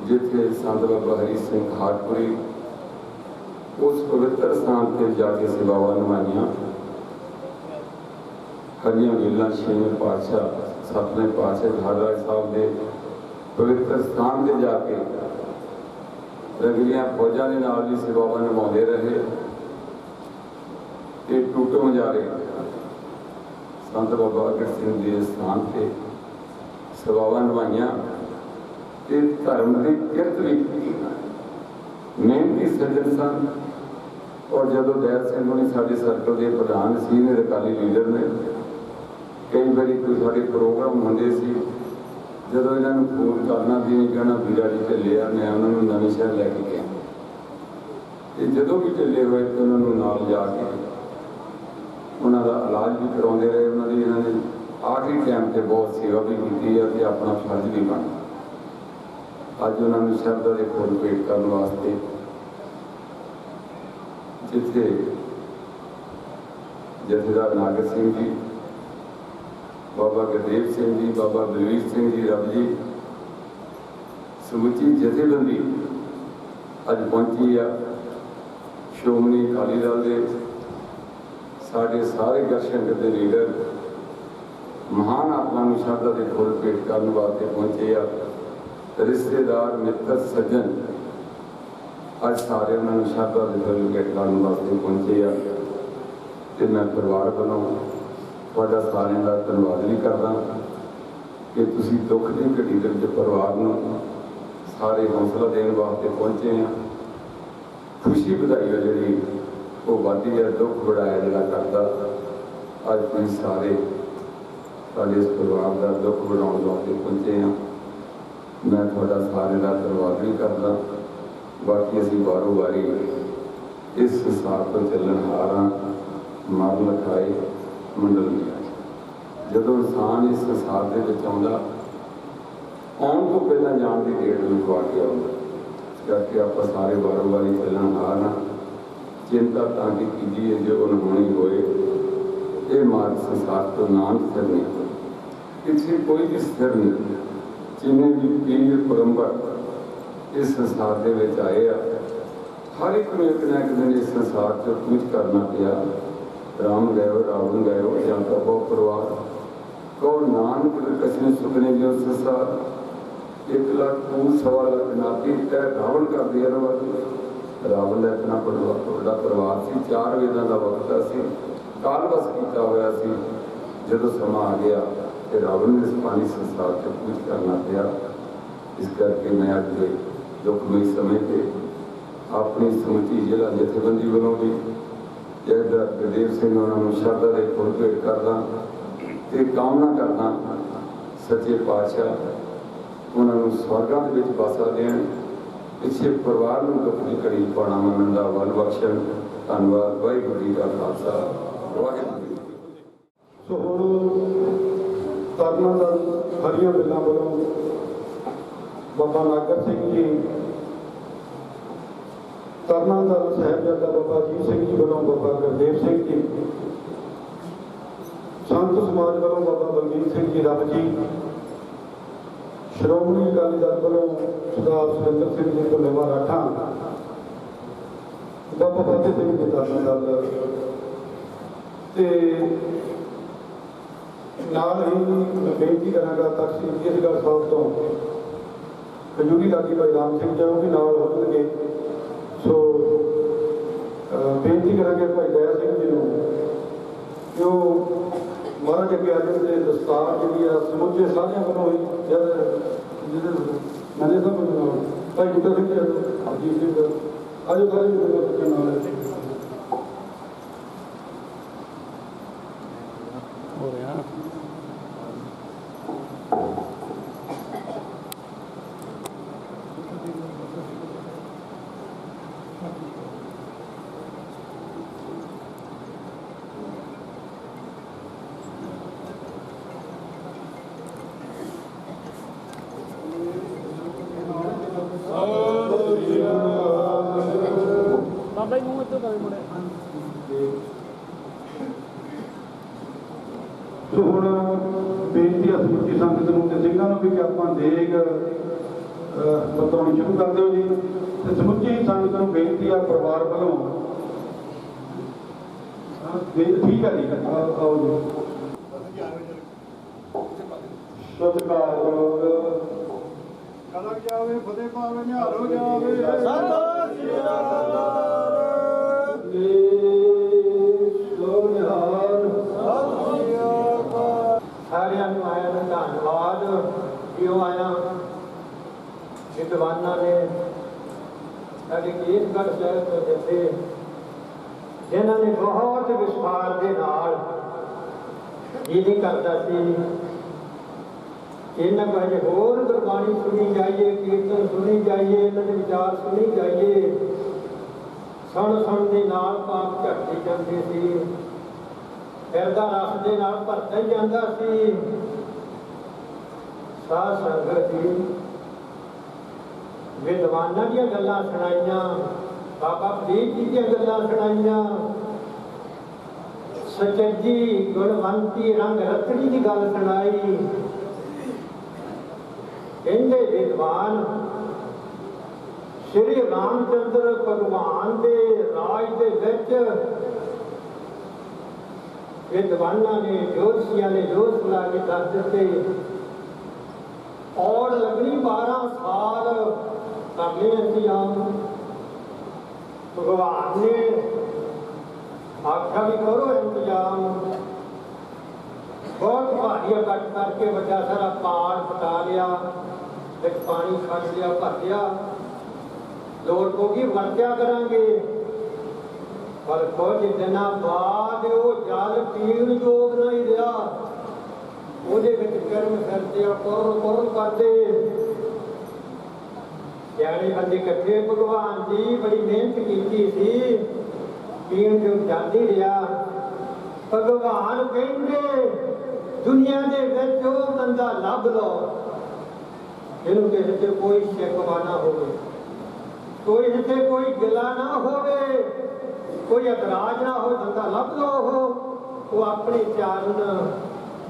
जिथे संत बाबा हरी सिंह हाटपुरी उस पवित्र स्थान पर जाके सेवावां निभाइयां हरियां मीलां छेवें पातशाह सतवें पातशाह महाराज साहब के पवित्र स्थान पर जाके रंगलियां फौजां के नाल भी सेवावां निभाते रहे ये टूटो मजारे संत बाबा अगड़ सिंह के स्थान पर सेवावां निभाइयां ते धर्म की किरत भी की मेहनती सज्जन सन और जदों दयाल सिंह होनी साडे सर्कल के प्रधान सीनियर अकाली लीडर ने कई बारी कोई साडे प्रोग्राम होंदे सी जदों इन्हां नूं फोन करना भी नहीं कहना वीरा जी ढिले आ मैं उन्होंने नवें शहर लैके गया ते जदों भी ढिले हुए तो उन्होंने नाल जाके उन्हों का इलाज भी करवाते रहे उन्होंने इन्होंने आखिरी टाइम से बहुत सेवा भी की है तो अपना फर्ज भी बनता अज उन्होंने शरदा के फुल भेंट करने वास्ते जिथे जथेदार नागर सिंह जी बाबा गुरदेव सिंह जी बाबा बलवीर सिंह जी रब जी समुची जथेबंदी अज पहुंची है श्रोमणी अकाली दल के साढ़े सारे दर्शन के लीडर महान आत्मा शरदा के फुल भेंट करने वास्ते पहुंचे आ रिश्तेदार मित्र सज्जन अज सारे उन्होंने शरदा के फुल भेंट करने वास्ते पहुंचे आ ते मैं परिवार वालों तुहाडा सारिਆਂ ਦਾ धन्यवाद भी करदा कि तुसीं दुख की घड़ी दे विच परिवार नूं सारे हौसला देने वास्ते पहुंचे हैं खुशी बधाई है जिहड़ी वो वादी है दुख बढ़ाया जिहड़ा करदा अज तुसीं सारे साडे इस परिवार का दुख बढ़ाने वास्ते पहुंचे हैं मैं थोड़ा सारे का धन्यवाद भी करदा बाकी असीं वारों वारी इस संसार तो चलनहार हाँ मर लिखाए मंडल जदों इंसान इस संसार के विच आउंदा आउण तो पहला जाण की डेट भी पा के आउंदा इस करके आपां सारे वारों वारी चलनहार हाँ चिंता तां की कीजिए जो अनहोनी होए ये मार्ग संसार तो नाम स्थिर नहीं इसे कोई भी स्थिर नहीं जिन्हें भी पीर पैगंबर इस संसार के विच आए आ हर एक नूं एक ना एक दिन इस संसार च कुछ करना पिया राम गयो रावण गयो या तो बहुत परिवार कौन नानक कसी सुखने जो संसार 1 लाख 2.25 लाख नाती तय रावण कर दिया रावण का इतना बड़ा परिवार से 4 वेदां का वक्ता से काल बस किया हुआ सी जदों समा आ गया तो रावण ने इस पानी संसार से कुछ करना पिया इस करके मैं अज दुखमई समय पर अपनी समुची जिला जथेबंदी वालों भी जथेदार गुरदेव सिंह उन्होंने शरदा के फुल भेंट करदा ते कामना करना सच्चे पातशाह उन्होंने स्वर्गां दे विच वासा देण पिछे परिवार में दुख की घड़ी पाना मनन दा बल बख्शण धन्नवाद वाहिगुरू जी का खालसा वाहिगुरू सो हुण तरना दल हरियां बिल्लां वालों बाबा नागर सिंह जी तरना दल साहिबजादा बाबा अजीत सिंह जी वालों बाबा गुरदेव सिंह जी संत समाज वालों बाबा बलवीर सिंह जी रब जी ਸ਼੍ਰੋਮਣੀ ਅਕਾਲੀ ਦਲ ਵੱਲੋਂ ਸਰਦਾਰ ਸੁਰਿੰਦਰ ਸਿੰਘ ਜੀ ਢੁੱਲੇਵਾਲ ਰਾਠਾਂ, ਬਾਬਾ ਫਤਿਹ ਸਿੰਘ ਜੀ ਦਾਦਾ ਦਲ ਤੇ ਨਾਲ ਹੀ ਮੈਂ ਬੇਨਤੀ ਕਰਾਂਗਾ ਤਖਤ ਕੇਸਗੜ੍ਹ ਸਾਹਿਬ ਤੋਂ ਖਜੂਰੀ ਲਾਗੀ ਭਾਈ ਰਾਮ ਸਿੰਘ ਜੀ ਉਹ ਵੀ ਨਾਲ ਹੋਣਗੇ। ਸੋ ਬੇਨਤੀ ਕਰਾਂਗੇ ਭਾਈ ਦਇਆ ਸਿੰਘ ਜੀ ਨੂੰ ਕਿ ਉਹ ਮਹਾਰਾਜ ਅੱਗੇ ਆ ਜਾਣ ਤੇ ਦਸਤਾਰ ਜਿਹੜੀ ਆ ਸਮੁੱਚੇ ਸਾਰਿਆਂ ਵੱਲੋਂ ਹੋਈ ਜਦ ਜਿਹਦੇ ਮੈਨੇ ਸਭ ਭਾਈ ਬੁੱਢਾ ਸਿੰਘ ਜੀ ਅਜੀਤ ਸਿੰਘ ਆਜੋ ਸਾਰੇ ਬੱਚੇ ਨਾਲ ਹੋ ਰਿਹਾ ਬਾਬਾ ਜੀ ਮੂੰਹ ਇੱਧਰ ਕਰੇ ਮੁੜੇ। ਸੋ ਹੁਣ ਬੇਨਤੀ ਆ ਸਮੁੱਚੀ ਸੰਗਤ ਨੂੰ ਤੇ ਸਿੰਘਾਂ ਨੂੰ ਵੀ ਕਿ ਆਪਾਂ ਦੇਗ ਵਰਤਾਉਣੀ ਸ਼ੁਰੂ ਕਰ ਦਿਓ ਜੀ। ਤੇ ਸਮੁੱਚੀ ਸੰਗਤ ਨੂੰ ਬੇਨਤੀ ਆ ਪਰਿਵਾਰ ਵੱਲੋਂ ਠੀਕ ਹੈ ਜੀ ਆਓ ਜੀ। ਸਤਿਕਾਰਯੋਗ ਕਲਕ ਜਾਵੇ ਫਤਿਹ ਪਾਵੇ ਨਿਹਾਲ ਹੋ ਜਾਵੇ। ਸਾਰਿਆਂ ਨੂੰ ਆਇਆ ਨੂੰ ਧੰਨਵਾਦ। ਕਿਉਂ ਆਇਆ ਵਿਦਵਾਨਾਂ ਨੇ ਸਾਡੇ ਕੇਸਗੜ੍ਹ ਸ਼ਹਿਰ ਤੋਂ ਜੱਥੇ ਜਿਨ੍ਹਾਂ ਨੇ ਬਹੁਤ ਵਿਸਥਾਰ ਦੇ ਨਾਲ ਇਹ ਨਹੀਂ ਕਰਦਾ ਸੀ ਇਹਨਾਂ ਕੋਲ ਹਜੇ ਹੋਰ ਗੁਰਬਾਣੀ ਸੁਣੀ ਜਾਈਏ, ਕੀਰਤਨ ਸੁਣੀ ਜਾਈਏ, ਇਹਨਾਂ ਦੇ ਵਿਚਾਰ ਸੁਣੀ ਜਾਈਏ। ਸੁਣ ਦੇ ਨਾਲ ਪਾਪ ਝੜਦੀ ਜਾਂਦੇ ਸੀ, ਹਿਰਦਾ ਰਸ ਦੇ ਨਾਲ ਭਰਦਾ ਹੀ ਜਾਂਦਾ ਸੀ। ਸਾਧ ਸੰਗਤ ਜੀ ਵਿਦਵਾਨਾਂ ਦੀਆਂ ਗੱਲਾਂ ਸੁਣਾਈਆਂ, ਬਾਬਾ ਫਰੀਦ ਜੀ ਦੀਆਂ ਗੱਲਾਂ ਸੁਣਾਈਆਂ, ਸਚੱਜੀ ਗੁਣਵੰਤੀ ਰੰਗ ਰਤੜੀ ਦੀ ਗੱਲ ਸੁਣਾਈ। ਕਹਿੰਦੇ ਵਿਦਵਾਨ ਸ਼੍ਰੀ ਰਾਮਚੰਦਰ ਭਗਵਾਨ ਦੇ ਰਾਜ ਦੇ ਵਿੱਚ ਵਿਦਵਾਨਾਂ ਨੇ ਜੋਤਸ਼ੀਆਂ ਨੇ ਜੋਤ ਲਾ ਕੇ ਦੱਸ ਦਿੱਤੇ ਔਰ ਲੱਗਣੀ 12 ਸਾਲ ਕਰਨੇ ਇੰਤਜ਼ਾਮ। ਭਗਵਾਨ ਨੇ ਆਖਿਆ ਵੀ ਕਰੋ ਇੰਤਜ਼ਾਮ। ਬਹੁਤ ਭਾਰੀ ਇਕੱਠ ਕਰਕੇ ਵੱਡਾ ਸਾਰਾ ਪਾੜ ਪਟਾ ਲਿਆ, ਵਿੱਚ ਪਾਣੀ ਛੱਡ ਲਿਆ, ਭਰ ਲਿਆ। ਲੋੜ ਪਊਗੀ ਵਰਤਿਆ ਕਰਾਂਗੇ। ਪਰ ਕੁਝ ਦਿਨਾਂ ਬਾਅਦ ਉਹ ਜਲ ਪੀਣ ਯੋਗ ਨਹੀਂ ਰਿਹਾ। ਉਹਦੇ ਵਿੱਚ ਕਰਮ ਕਰਦੇ ਆ, ਪੁਰ ਕਰਦੇ। ਸਿਆਣੇ ਬੰਦੇ ਇਕੱਠੇ, ਭਗਵਾਨ ਜੀ ਬੜੀ ਮਿਹਨਤ ਕੀਤੀ ਸੀ, ਪੀਣ ਯੋਗ ਜਲ ਨਹੀਂ ਰਿਹਾ। ਭਗਵਾਨ ਕਹਿੰਦੇ ਦੁਨੀਆ ਦੇ ਵਿੱਚ ਉਹ ਬੰਦਾ ਲੱਭ ਲਓ ਜਿਹਨੂੰ ਕਿਸੇ ਤੇ ਕੋਈ ਸ਼ਿਕਵਾ ਨਾ ਹੋਵੇ, ਕੋਈ ਇੱਥੇ ਕੋਈ ਗਿਲਾ ਨਾ ਹੋਵੇ, ਕੋਈ ਇਤਰਾਜ਼ ਨਾ ਹੋਵੇ। ਬੰਦਾ ਲੱਭ ਲਓ ਉਹ ਆਪਣੇ ਚਰਨ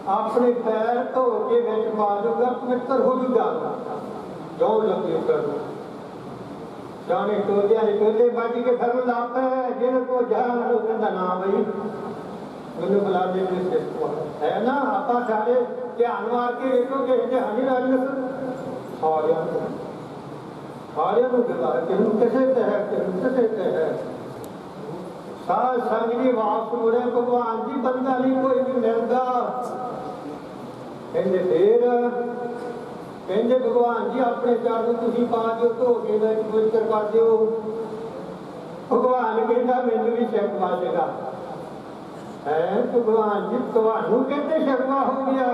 ਆਪਣੇ ਪੈਰ ਧੋ ਕੇ ਵਿੱਚ ਪਾ ਦੂਗਾ, ਪਵਿੱਤਰ ਹੋ ਜੂਗਾ। ਜੋ ਲੱਗੇ ਕਰੋ ਜਾਣੇ ਟੋਲੇ ਵੱਜ ਕੇ ਫਿਰ ਲੱਭ ਜਿਹਨੂੰ ਕੋ ਜਾਣ ਉਹ ਕਹਿੰਦਾ ਨਾ ਬਈ ਮੈਨੂੰ ਬੁਲਾ ਦੇ ਹੈ ਨਾ। ਆਪਾਂ ਸਾਰੇ ਧਿਆਨ ਮਾਰ ਕੇ ਵੇਖੋ ਕਿ ਇਹਦੇ ਹਾਨੀ ਰਾਜ ਸਾਰਿਆਂ ਨੂੰ ਗਿਲਾ ਕਿਹਨੂੰ ਕਿਸੇ ਤੇ ਹੈ, ਕਿਹਨੂੰ ਕਿਸੇ ਤੇ ਹੈ। ਸਾਧ ਸੰਗ ਜੀ ਵਾਪਸ ਮੁੜੇ, ਭਗਵਾਨ ਜੀ ਬੰਦਾ ਨਹੀਂ ਕੋਈ ਵੀ ਮਿਲਦਾ। ਕਹਿੰਦੇ ਫੇਰ ਕਹਿੰਦੇ ਭਗਵਾਨ ਜੀ ਆਪਣੇ ਚਰਨ ਤੁਸੀਂ ਪਾ ਦਿਓ, ਧੋ ਕੇ ਵਿੱਚ ਪਵਿੱਤਰ ਕਰ ਦਿਓ। ਭਗਵਾਨ ਕਹਿੰਦਾ ਮੈਨੂੰ ਵੀ ਸ਼ਿਕਵਾ ਸੀਗਾ ਹੈ। ਭਗਵਾਨ ਜੀ ਤੁਹਾਨੂੰ ਕਹਿੰਦੇ ਸ਼ਿਕਵਾ ਹੋ ਗਿਆ।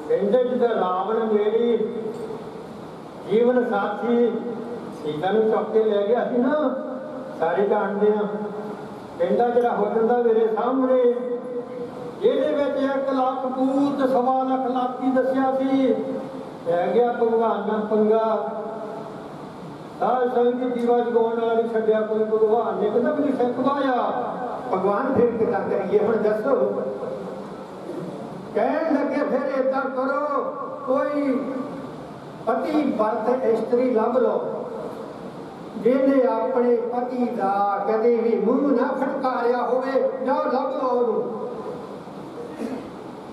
ਕਹਿੰਦੇ ਜਿੱਦਾਂ ਰਾਵਣ ਮੇਰੀ ਜੀਵਨ ਸਾਥੀ ਸੀਤਾ ਨੂੰ ਚੁੱਕ ਕੇ ਲੈ ਗਿਆ ਸੀ ਨਾ, ਸਾਰੇ ਜਾਣਦੇ ਆ। ਕਹਿੰਦਾ ਜਿਹੜਾ ਹੋ ਜਾਂਦਾ ਮੇਰੇ ਸਾਹਮਣੇ, ਇਹਦੇ ਵਿੱਚ 1 ਲੱਖ ਪੂਤ 1.25 ਲੱਖ ਲਾਤੀ ਦੱਸਿਆ ਸੀ। ਪੈ ਗਿਆ ਭਗਵਾਨ ਨਾਲ ਪੰਗਾ। ਸਾਧ ਸੰਗਤ ਜੀਵਾ ਜਗਾਉਣ ਵਾਲਾ ਨਹੀਂ ਛੱਡਿਆ ਕੋਈ। ਭਗਵਾਨ ਨੇ ਕਹਿੰਦਾ ਮੈਨੂੰ ਸ਼ਿਕਵਾ ਆ। ਭਗਵਾਨ ਫਿਰ ਕਿੱਦਾਂ ਕਰੀਏ ਹੁਣ ਦੱਸੋ। ਕਹਿਣ ਲੱਗੇ ਫਿਰ ਏਦਾਂ ਕਰੋ, ਕੋਈ ਪਤੀ ਵਰਤ ਇਸਤਰੀ ਲੱਭ ਲਓ ਜਿਹਨੇ ਆਪਣੇ ਪਤੀ ਦਾ ਕਦੇ ਵੀ ਮੂੰਹ ਨਾ ਫਟਕਾਰਿਆ ਹੋਵੇ, ਜਾਓ ਲੱਭ ਲਓ ਉਹਨੂੰ।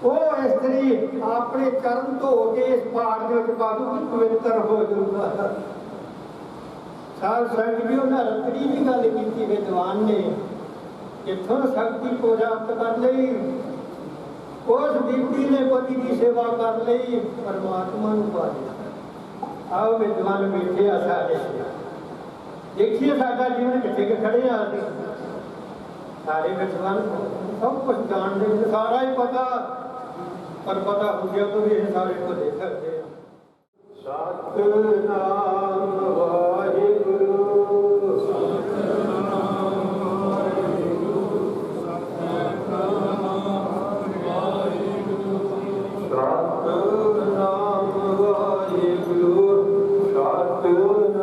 ਉਹ ਇਸਤਰੀ ਆਪਣੇ ਚਰਨ ਧੋ ਕੇ ਇਸ ਪਾਠ ਦੇ ਵਿੱਚ ਬਾਦੂ ਪਵਿੱਤਰ ਹੋ ਜਾਊਗਾ। ਸਾਧ ਸੰਗਤ ਜੀ, ਉਹਨਾਂ ਰਤੜੀ ਦੀ ਗੱਲ ਕੀਤੀ ਵਿਦਵਾਨ ਨੇ, ਕਿੱਥੋਂ ਸ਼ਕਤੀ ਪ੍ਰਾਪਤ ਕਰ ਲਈ। ਉਸ ਬੀਬੀ ਨੇ ਪਤੀ ਦੀ ਸੇਵਾ ਕਰ ਲਈ, ਪਰਮਾਤਮਾ ਨੂੰ ਪਾ ਲਿਆ। ਆਓ ਵਿਦਵਾਨ ਬੈਠੇ ਆ ਸਾਡੇ, ਦੇਖੀਏ ਸਾਡਾ ਜੀਵਨ ਕਿੱਥੇ ਖੜੇ ਆ ਅਸੀਂ। ਸਾਰੇ ਵਿਦਵਾਨ ਸਭ ਕੁਝ ਜਾਣਦੇ ਨੇ, ਸਾਰਾ ਹੀ ਪਤਾ, ਪਰ ਪਤਾ ਹੁੰਦਿਆਂ ਤੋਂ ਵੀ ਇਹ ਸਾਰੇ ਭੁੱਲੇ ਫਿਰਦੇ ਆ। ਸਤਿਨਾਮ ਵਾਹਿਗੁਰੂ, ਸਤਿਨਾਮ ਵਾਹਿਗੁਰੂ, ਸਤਿਨਾਮ